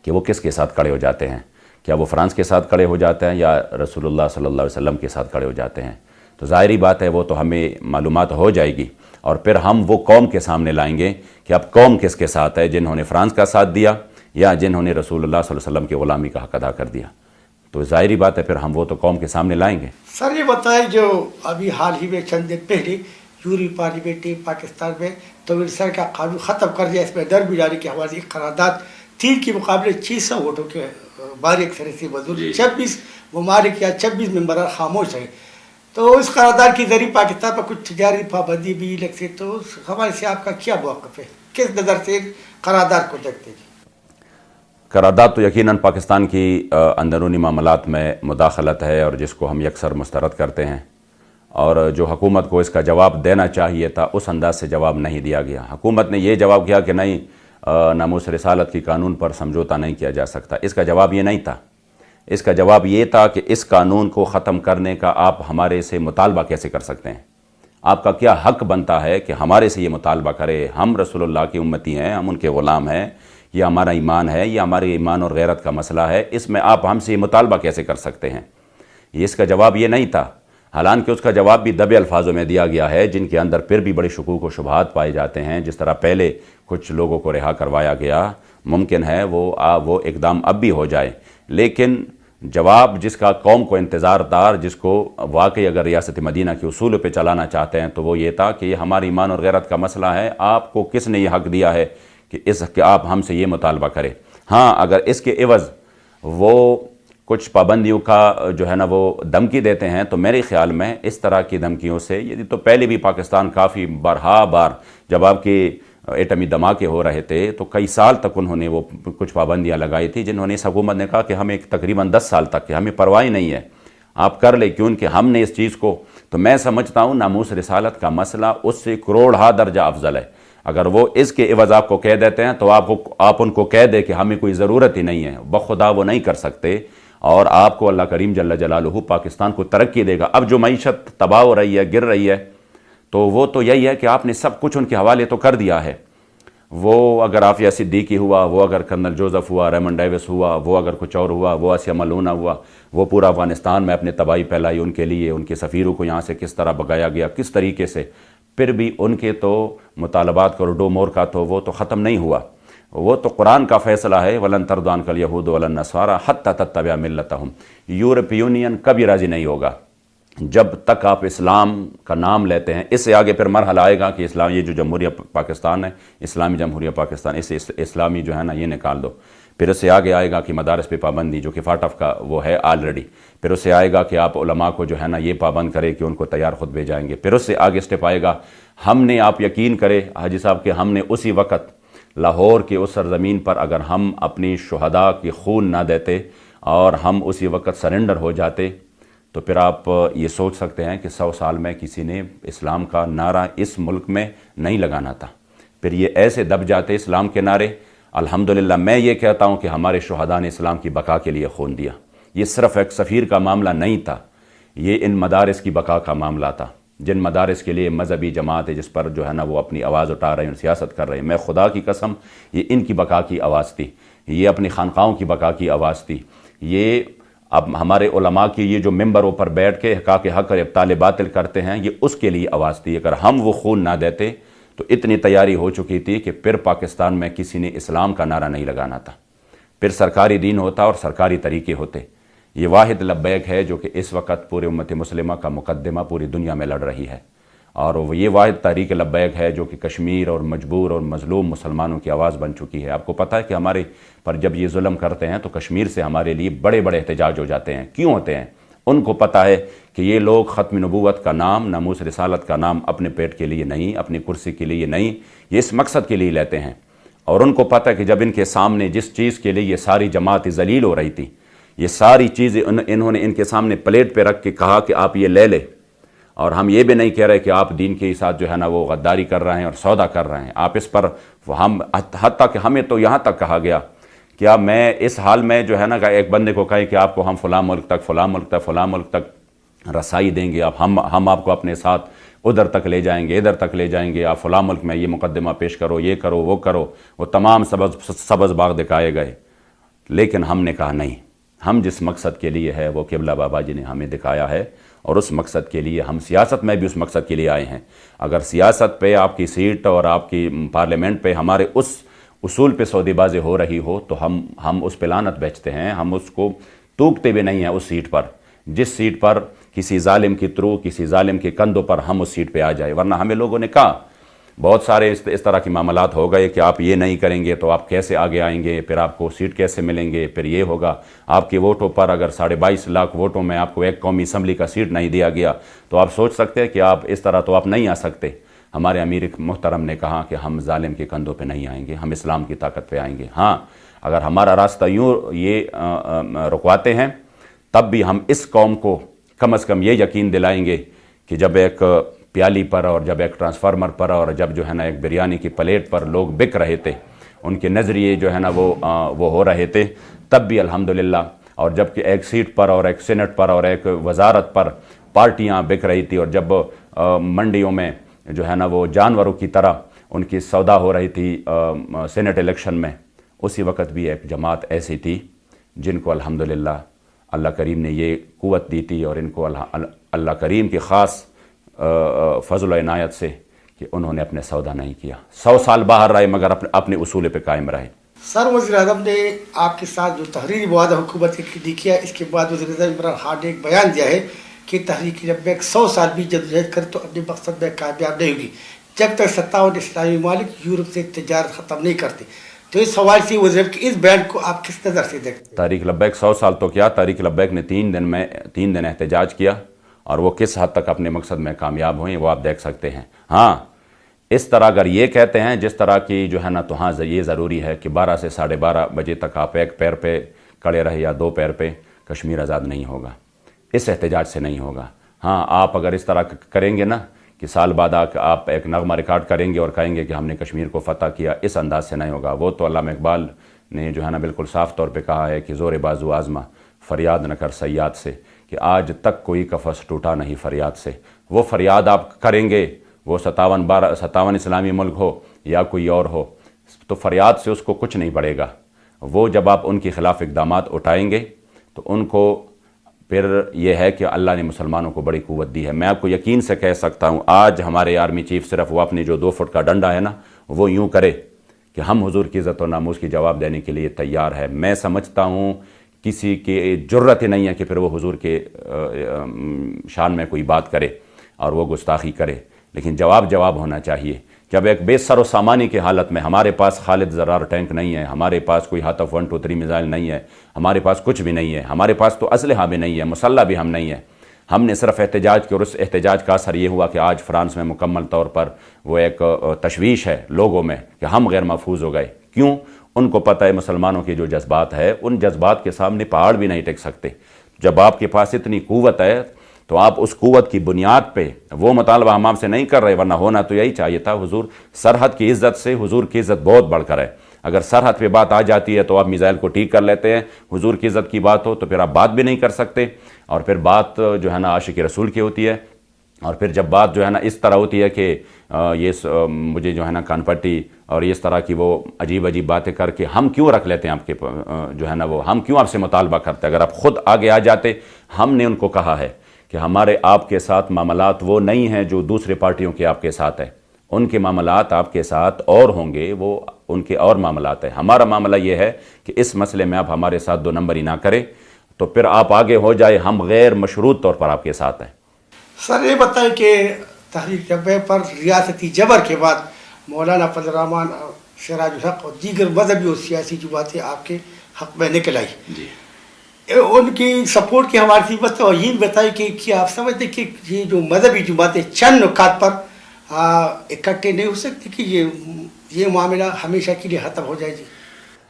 کہ وہ کس کے ساتھ کھڑے ہو جاتے ہیں، کیا وہ فرانس کے ساتھ کھڑے ہو جاتے ہیں یا رسول اللہ صلی اللہ علیہ وسلم کے ساتھ کھڑے ہو جاتے ہیں۔ تو ظاہری بات ہے وہ تو ہمیں معلومات ہو جائے گی، اور پھر ہم وہ قوم کے سامنے لائیں گے کہ اب قوم کس کے ساتھ ہے، جنہوں نے فرانس کا ساتھ دیا یا جنہوں نے رسول اللہ صلی اللہ علیہ وسلم کی غلامی کا حق ادا کر دیا۔ تو ظاہری بات ہے پھر ہم وہ تو قوم کے سامنے لائیں گے۔ سر یہ بتائیں جو ابھی حال ہی میں چند دن پہلے یورپی پارلیمنٹ نے پاکستان میں توحید رسالت کا قانون ختم کر دیا، اس میں ڈر بھی ڈالنے کے حوالے سے قرارداد 3 کے مقابلے 600 ووٹوں کے بھاری اکثریت سے منظور، 26 ممالک یا 26 ممبران خاموش ہیں، تو اس قرارداد کے ذریعے پاکستان پر کچھ تجاری پابندی بھی لگتی، تو اس حوالے سے آپ کا کیا موقف ہے، کس نظر سے قرارداد کو دیکھتے ہیں؟ قرارداد تو یقیناً پاکستان کی اندرونی معاملات میں مداخلت ہے، اور جس کو ہم یکسر مسترد کرتے ہیں، اور جو حکومت کو اس کا جواب دینا چاہیے تھا اس انداز سے جواب نہیں دیا گیا۔ حکومت نے یہ جواب کیا کہ نہیں، ناموس رسالت کی قانون پر سمجھوتا نہیں کیا جا سکتا۔ اس کا جواب یہ نہیں تھا، اس کا جواب یہ تھا کہ اس قانون کو ختم کرنے کا آپ ہمارے سے مطالبہ کیسے کر سکتے ہیں، آپ کا کیا حق بنتا ہے کہ ہمارے سے یہ مطالبہ کرے؟ ہم رسول اللہ کی امتی ہیں، ہم ان کے غلام ہیں، یہ ہمارا ایمان ہے، یہ ہمارے ایمان اور غیرت کا مسئلہ ہے، اس میں آپ ہم سے یہ مطالبہ کیسے کر سکتے ہیں؟ اس کا جواب یہ نہیں تھا، حالانکہ اس کا جواب بھی دبے الفاظوں میں دیا گیا ہے، جن کے اندر پھر بھی بڑے شکوک و شبہات پائے جاتے ہیں۔ جس طرح پہلے کچھ لوگوں کو رہا کروایا گیا، ممکن ہے وہ اقدام اب بھی ہو جائے، لیکن جواب جس کا قوم کو انتظار تھا، جس کو واقعی اگر ریاست مدینہ کے اصول پہ چلانا چاہتے ہیں تو وہ یہ تھا کہ یہ ہماری ایمان اور غیرت کا مسئلہ ہے، آپ کو کس نے یہ حق دیا ہے کہ آپ ہم سے یہ مطالبہ کریں؟ ہاں، اگر اس کے عوض وہ کچھ پابندیوں کا جو ہے نا وہ دھمکی دیتے ہیں تو میرے خیال میں اس طرح کی دھمکیوں سے، یہ تو پہلے بھی پاکستان کافی بار جب آپ کے ایٹمی دھماکے ہو رہے تھے تو کئی سال تک انہوں نے وہ کچھ پابندیاں لگائی تھی، جنہوں نے اس حکومت نے کہا کہ ہمیں تقریباً 10 سال تک کہ ہمیں پرواہ نہیں ہے، آپ کر لیں، کیونکہ ہم نے اس چیز کو، تو میں سمجھتا ہوں ناموس رسالت کا مسئلہ اس سے کروڑہا درجہ افضل ہے۔ اگر وہ اس کے عوض آپ کو کہہ دیتے ہیں تو آپ ان کو کہہ دیں کہ ہمیں کوئی ضرورت ہی نہیں ہے، بخدا وہ نہیں کر سکتے، اور آپ کو اللہ کریم جل جلالہ پاکستان کو ترقی دے گا۔ اب جو معیشت تباہ ہو رہی ہے، گر رہی ہے، تو وہ تو یہی ہے کہ آپ نے سب کچھ ان کے حوالے تو کر دیا ہے۔ وہ اگر عافیہ صدیقی ہوا، وہ اگر کرنل جوزف ہوا، ریمنڈ ڈیوس ہوا، وہ اگر کچھ اور ہوا، وہ آسیہ ملونہ ہوا، وہ پورا افغانستان میں اپنے تباہی پھیلائی، ان کے لیے ان کے سفیروں کو یہاں سے کس طرح بگایا گیا، کس طریقے سے، پھر بھی ان کے تو مطالبات کا روڈو مور کا تو وہ تو ختم نہیں ہوا۔ وہ تو قرآن کا فیصلہ ہے، وَلَن تَرْضَ عَنْكَ الْيَهُودُ وَلَا النَّصَارَىٰ حَتَّىٰ تَتَّبِعَ مِلَّتَهُمْ، یورپی یونین کبھی راضی نہیں ہوگا جب تک آپ اسلام کا نام لیتے ہیں، اس سے آگے پھر مرحلہ آئے گا کہ اسلام، یہ جو جمہوریہ پاکستان ہے، اسلامی جمہوریہ پاکستان، اسے اسلامی جو ہے نا یہ نکال دو. پھر اس سے آگے آئے گا کہ مدارس پہ پابندی، جو کہ فاٹ آف کا وہ ہے آلریڈی. پھر اس سے آئے گا کہ آپ علماء کو جو ہے نا یہ پابند کرے کہ ان کو تیار خطبے جائیں گے. پھر اس سے آگے اسٹیپ آئے گا، ہم نے، آپ یقین کرے حاجی صاحب کہ ہم نے اسی وقت لاہور کی اس سرزمین پر اگر ہم اپنی شہداء کی خون نہ دیتے اور ہم اسی وقت سرنڈر ہو جاتے، تو پھر آپ یہ سوچ سکتے ہیں کہ 100 سال میں کسی نے اسلام کا نعرہ اس ملک میں نہیں لگانا تھا. پھر یہ ایسے دب جاتے اسلام کے نعرے. الحمدللہ میں یہ کہتا ہوں کہ ہمارے شہداء نے اسلام کی بقا کے لیے خون دیا. یہ صرف ایک سفیر کا معاملہ نہیں تھا، یہ ان مدارس کی بقا کا معاملہ تھا، جن مدارس کے لیے مذہبی جماعت ہے جس پر جو ہے نا وہ اپنی آواز اٹھا رہے ہیں، سیاست کر رہے ہیں. میں خدا کی قسم یہ ان کی بقا کی آواز تھی، یہ اپنی خانقاہوں کی بقا کی آواز تھی. یہ اب ہمارے علماء کی یہ جو ممبروں پر بیٹھ کے حقاق حق اور ابطال باطل کرتے ہیں، یہ اس کے لیے آواز تھی. اگر ہم وہ خون نہ دیتے تو اتنی تیاری ہو چکی تھی کہ پھر پاکستان میں کسی نے اسلام کا نعرہ نہیں لگانا تھا. پھر سرکاری دین ہوتا اور سرکاری طریقے ہوتے. یہ واحد لبیک ہے جو کہ اس وقت پورے امت مسلمہ کا مقدمہ پوری دنیا میں لڑ رہی ہے، اور یہ واحد تحریک لبیک ہے جو کہ کشمیر اور مجبور اور مظلوم مسلمانوں کی آواز بن چکی ہے. آپ کو پتہ ہے کہ ہمارے پر جب یہ ظلم کرتے ہیں تو کشمیر سے ہمارے لیے بڑے بڑے احتجاج ہو جاتے ہیں. کیوں ہوتے ہیں؟ ان کو پتہ ہے کہ یہ لوگ ختم نبوت کا نام، ناموس رسالت کا نام اپنے پیٹ کے لیے نہیں، اپنی کرسی کے لیے نہیں، یہ اس مقصد کے لیے لیتے ہیں. اور ان کو پتہ ہے کہ جب ان کے سامنے جس چیز کے لیے یہ ساری جماعت ذلیل ہو رہی تھی، یہ ساری چیزیں انہوں نے ان کے سامنے پلیٹ پہ رکھ کے کہا کہ آپ یہ لے لیں، اور ہم یہ بھی نہیں کہہ رہے کہ آپ دین کے ساتھ جو ہے نا وہ غداری کر رہے ہیں اور سودا کر رہے ہیں. آپ اس پر ہم حتیٰ کہ ہمیں تو یہاں تک کہا گیا کیا میں اس حال میں جو ہے نا ایک بندے کو کہیں کہ آپ کو ہم فلاں ملک تک فلاں ملک تک فلاں ملک تک رسائی دیں گے، ہم آپ کو اپنے ساتھ ادھر تک لے جائیں گے، ادھر تک لے جائیں گے، آپ فلاں ملک میں یہ مقدمہ پیش کرو، یہ کرو، وہ کرو. وہ تمام سبز باغ دکھائے گئے. لیکن ہم نے کہا نہیں، ہم جس مقصد کے لیے ہے وہ قبلہ بابا جی نے ہمیں دکھایا ہے، اور اس مقصد کے لیے ہم سیاست میں بھی اس مقصد کے لیے آئے ہیں. اگر سیاست پہ، آپ کی سیٹ اور آپ کی پارلیمنٹ پہ ہمارے اس اصول پہ سودی بازی ہو رہی ہو تو ہم اس پہ لعنت بیچتے ہیں. ہم اس کو توکتے بھی نہیں ہیں اس سیٹ پر جس سیٹ پر کسی ظالم کی ترو، کسی ظالم کے کندھوں پر ہم اس سیٹ پہ آ جائے. ورنہ ہمیں لوگوں نے کہا، بہت سارے اس طرح کے معاملات ہو گئے کہ آپ یہ نہیں کریں گے تو آپ کیسے آگے آئیں گے، پھر آپ کو سیٹ کیسے ملیں گے، پھر یہ ہوگا آپ کے ووٹوں پر. اگر 22.5 لاکھ ووٹوں میں آپ کو ایک قومی اسمبلی کا سیٹ نہیں دیا گیا تو آپ سوچ سکتے ہیں کہ آپ اس طرح تو آپ نہیں آ سکتے. ہمارے امیر محترم نے کہا کہ ہم ظالم کے کندھوں پہ نہیں آئیں گے، ہم اسلام کی طاقت پہ آئیں گے. ہاں، اگر ہمارا راستہ یوں یہ رکواتے ہیں تب بھی ہم اس قوم کو کم از کم یہ یقین دلائیں گے کہ جب ایک پیالی پر اور جب ایک ٹرانسفارمر پر اور جب جو ہے نا ایک بریانی کی پلیٹ پر لوگ بک رہے تھے، ان کے نظریے جو ہے نا وہ ہو رہے تھے، تب بھی الحمدللہ. اور جب کہ ایک سیٹ پر اور ایک سینٹ پر اور ایک وزارت پر پارٹیاں بک رہی تھی، اور جب منڈیوں میں جو ہے نا وہ جانوروں کی طرح ان کی سودا ہو رہی تھی سینٹ الیکشن میں، اسی وقت بھی ایک جماعت ایسی تھی جن کو الحمدللہ اللہ کریم نے یہ قوت دی تھی، اور ان کو اللہ کریم کی خاص فضل و عنایت سے کہ انہوں نے اپنے سودا نہیں کیا. 100 سال باہر رہے مگر اپنے اصول پہ قائم رہے. سر، وزیر اعظم نے آپ کے ساتھ جو تحریری معاہدہ حکومت کے کیا، اس کے بعد وزیر اعظم عمران خان نے ایک بیان دیا ہے کہ تحریک لبیک 100 سال بھی جدوجہد کرے تو اپنے مقصد میں کامیاب نہیں ہوگی جب تک 57 اسلامی ممالک یورپ سے تجارت ختم نہیں کرتے. تو اس سوال سے وزیر اعظم کے اس بیان کو آپ کس نظر سے دیکھتے ہیں؟ تحریک لبیک 100 سال تو کیا، تحریک لبیک نے 3 دن احتجاج کیا، اور وہ کس حد تک اپنے مقصد میں کامیاب ہوئیں وہ آپ دیکھ سکتے ہیں. ہاں، اس طرح اگر یہ کہتے ہیں جس طرح کی جو ہے نا، تو ہاں یہ ضروری ہے کہ 12 سے 12:30 بجے تک آپ ایک پیر پہ کھڑے رہے یا 2 پیر پہ، کشمیر آزاد نہیں ہوگا، اس احتجاج سے نہیں ہوگا. ہاں، آپ اگر اس طرح کریں گے نا کہ سال بعد آپ ایک نغمہ ریکارڈ کریں گے اور کہیں گے کہ ہم نے کشمیر کو فتح کیا، اس انداز سے نہیں ہوگا. وہ تو علامہ اقبال نے جو ہے نا بالکل صاف طور پہ کہا ہے کہ زور بازو آزما فریاد نہ کر صیاد سے، کہ آج تک کوئی قفس ٹوٹا نہیں فریاد سے. وہ فریاد آپ کریں گے، وہ 57 اسلامی ملک ہو یا کوئی اور ہو، تو فریاد سے اس کو کچھ نہیں پڑے گا. وہ جب آپ ان کے خلاف اقدامات اٹھائیں گے تو ان کو پھر یہ ہے کہ اللہ نے مسلمانوں کو بڑی قوت دی ہے. میں آپ کو یقین سے کہہ سکتا ہوں، آج ہمارے آرمی چیف صرف وہ اپنی جو 2 فٹ کا ڈنڈا ہے نا، وہ یوں کرے کہ ہم حضور کی عزت و ناموس کی جواب دینے کے لیے تیار ہے. میں سمجھتا ہوں کسی کی جرت ہی نہیں ہے کہ پھر وہ حضور کے شان میں کوئی بات کرے اور وہ گستاخی کرے، لیکن جواب ہونا چاہیے۔ جب ایک بے سر و سامانی کی حالت میں ہمارے پاس خالد زرار ٹینک نہیں ہے، ہمارے پاس کوئی ہاتف 1 2 3 میزائل نہیں ہے، ہمارے پاس کچھ بھی نہیں ہے، ہمارے پاس تو اسلحہ بھی نہیں ہے، مسلح بھی ہم نہیں ہے، ہم نے صرف احتجاج کی، اور اس احتجاج کا اثر یہ ہوا کہ آج فرانس میں مکمل طور پر وہ ایک تشویش ہے لوگوں میں کہ ہم غیر محفوظ ہو گئے۔ کیوں؟ ان کو پتہ ہے مسلمانوں کے جو جذبات ہے، ان جذبات کے سامنے پہاڑ بھی نہیں ٹک سکتے۔ جب آپ کے پاس اتنی قوت ہے تو آپ اس قوت کی بنیاد پہ وہ مطالبہ ہم آپ سے نہیں کر رہے، ورنہ ہونا تو یہی چاہیے تھا۔ حضور سرحد کی عزت سے حضور کی عزت بہت بڑھ کر ہے۔ اگر سرحد پہ بات آ جاتی ہے تو آپ میزائل کو ٹھیک کر لیتے ہیں، حضور کی عزت کی بات ہو تو پھر آپ بات بھی نہیں کر سکتے، اور پھر بات جو ہے نا عاشق رسول کی ہوتی ہے، اور پھر جب بات جو ہے نا اس طرح ہوتی ہے کہ یہ مجھے جو ہے نا کان پٹی اور اس طرح کی وہ عجیب باتیں کر کے ہم کیوں رکھ لیتے ہیں آپ کے جو ہے نا وہ ہم کیوں آپ سے مطالبہ کرتے ہیں؟ اگر آپ خود آگے آ جاتے، ہم نے ان کو کہا ہے کہ ہمارے آپ کے ساتھ معاملات وہ نہیں ہیں جو دوسرے پارٹیوں کے آپ کے ساتھ ہیں، ان کے معاملات آپ کے ساتھ اور ہوں گے، وہ ان کے اور معاملات ہیں۔ ہمارا معاملہ یہ ہے کہ اس مسئلے میں آپ ہمارے ساتھ 2 نمبری نہ کریں، تو پھر آپ آگے ہو جائے، ہم غیر مشروط طور پر آپ کے ساتھ ہیں۔ سر یہ بتائیں کہ تحریک لبے پر ریاستی جبر کے بعد مولانا فضل الرحمان، سراج الحق اور دیگر مذہبی اور سیاسی جماعتیں آپ کے حق میں نکل آئی، جی، ان کی سپورٹ کی ہماری سی بات، اور یہ بتائیں کہ کیا آپ سمجھتے کہ یہ جو مذہبی جماعتیں چند نکات پر اکٹھے نہیں ہو سکتی کہ یہ معاملہ ہمیشہ کے لیے ختم ہو جائے؟ جی،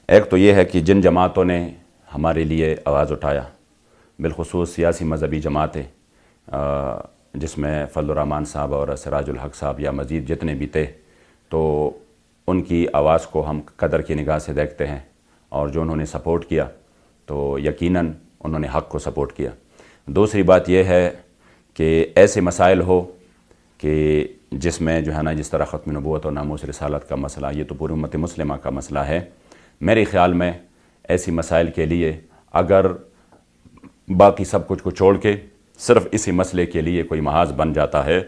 ایک تو یہ ہے کہ جن جماعتوں نے ہمارے لیے آواز اٹھایا، بالخصوص سیاسی مذہبی جماعتیں، جس میں فضل الرحمان صاحب اور سراج الحق صاحب یا مزید جتنے بھی تھے، تو ان کی آواز کو ہم قدر کی نگاہ سے دیکھتے ہیں، اور جو انہوں نے سپورٹ کیا تو یقیناً انہوں نے حق کو سپورٹ کیا۔ دوسری بات یہ ہے کہ ایسے مسائل ہو کہ جس میں جو ہے نا جس طرح ختم نبوت اور ناموس رسالت کا مسئلہ، یہ تو پوری امت مسلمہ کا مسئلہ ہے۔ میرے خیال میں ایسی مسائل کے لیے اگر باقی سب کچھ کو چھوڑ کے صرف اسی مسئلے کے لیے کوئی محاذ بن جاتا ہے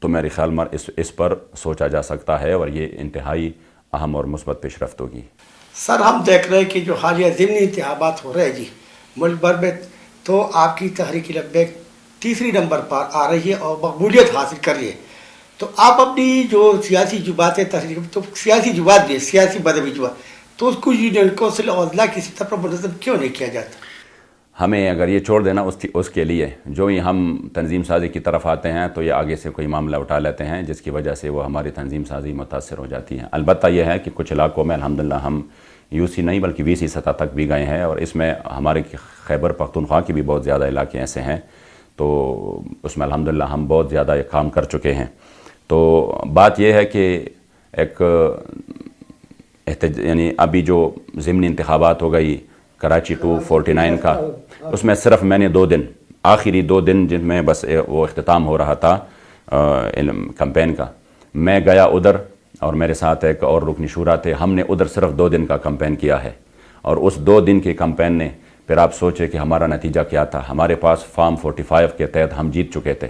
تو میرے خیال میں اس پر سوچا جا سکتا ہے، اور یہ انتہائی اہم اور مثبت پیش رفت ہوگی۔ سر ہم دیکھ رہے ہیں کہ جو حالیہ ضمنی انتخابات ہو رہے ہیں جی ملک بھر میں، تو آپ کی تحریک لبیک تیسری نمبر پر آ رہی ہے اور مقبولیت حاصل کر رہی ہے، تو آپ اپنی جو سیاسی جماعتیں تحریک، تو سیاسی جماعت بھی ہے، سیاسی مذہبی جماعت، تو اس کو یونین کونسل اور اضلاع کی سطح پر منظم کیوں نہیں کیا جاتا؟ ہمیں اگر یہ چھوڑ دینا اس کے لیے جو ہی ہم تنظیم سازی کی طرف آتے ہیں تو یہ آگے سے کوئی معاملہ اٹھا لیتے ہیں جس کی وجہ سے وہ ہماری تنظیم سازی متاثر ہو جاتی ہے۔ البتہ یہ ہے کہ کچھ علاقوں میں الحمدللہ ہم یو سی نہیں بلکہ وی سی سطح تک بھی گئے ہیں، اور اس میں ہمارے خیبر پختونخوا کے بھی بہت زیادہ علاقے ایسے ہیں، تو اس میں الحمدللہ ہم بہت زیادہ یہ کام کر چکے ہیں۔ تو بات یہ ہے کہ ایک یعنی ابھی جو ضمنی انتخابات ہو گئی کراچی 249 کا، اس میں صرف میں نے 2 دن، آخری 2 دن جن میں بس وہ اختتام ہو رہا تھا کمپین کا، میں گیا ادھر اور میرے ساتھ ایک اور رکن شورا تھے، ہم نے ادھر صرف 2 دن کا کمپین کیا ہے، اور اس 2 دن کے کمپین نے پھر آپ سوچے کہ ہمارا نتیجہ کیا تھا۔ ہمارے پاس فارم 45 کے تحت ہم جیت چکے تھے،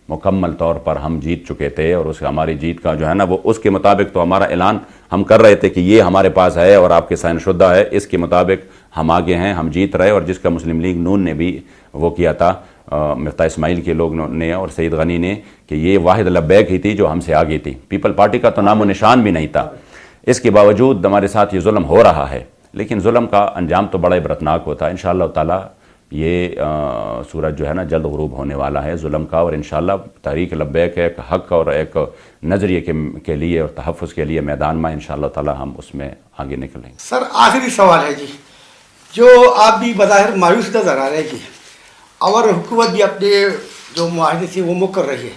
مکمل طور پر ہم جیت چکے تھے، اور اس ہماری جیت کا جو ہے نا وہ اس کے مطابق تو ہمارا اعلان ہم کر رہے تھے کہ یہ ہمارے پاس ہے اور آپ کے سائن شدہ ہے، اس کے مطابق ہم آگے ہیں، ہم جیت رہے، اور جس کا مسلم لیگ نون نے بھی وہ کیا تھا، مفتاح اسماعیل کے لوگ نے اور سید غنی نے، کہ یہ واحد لبیک ہی تھی جو ہم سے آگے تھی، پیپل پارٹی کا تو نام و نشان بھی نہیں تھا۔ اس کے باوجود ہمارے ساتھ یہ ظلم ہو رہا ہے، لیکن ظلم کا انجام تو بڑا عبرتناک ہوتا ہے۔ انشاءاللہ تعالیٰ یہ سورج جو ہے نا جلد غروب ہونے والا ہے ظلم کا، اور انشاءاللہ تحریک لبیک ایک حق اور ایک نظریے کے لیے اور تحفظ کے لیے میدان میں انشاءاللہ تعالیٰ ہم اس میں آگے نکلیں گے۔ سر آخری سوال ہے جی، جو آپ بھی بظاہر مایوس نظر آ رہے ہیں جی، اور حکومت بھی اپنے جو معاہدے سے وہ مکر رہی ہے،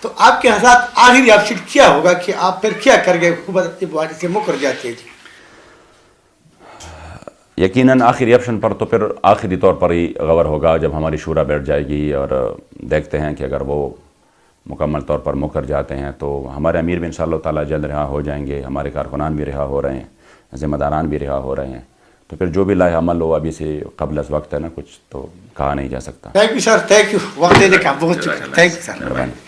تو آپ کے ساتھ آخری آپشن کیا ہوگا کہ آپ پھر کیا کر گئے؟ حکومت اپنے معاہدے سے مکر جاتی ہے جی۔ یقیناً آخری آپشن پر تو پھر آخری طور پر ہی غور ہوگا جب ہماری شورا بیٹھ جائے گی، اور دیکھتے ہیں کہ اگر وہ مکمل طور پر مکر جاتے ہیں تو ہمارے امیر بھی انشاءاللہ تعالیٰ جلد رہا ہو جائیں گے، ہمارے کارکنان بھی رہا ہو رہے ہیں، ذمہ داران بھی رہا ہو رہے ہیں، تو پھر جو بھی لائے عمل ہو ابھی سے قبل از وقت ہے نا، کچھ تو کہا نہیں جا سکتا۔ Thank you sir, thank you, وقت دینے کا بہت شکریہ، تھینک یو سر۔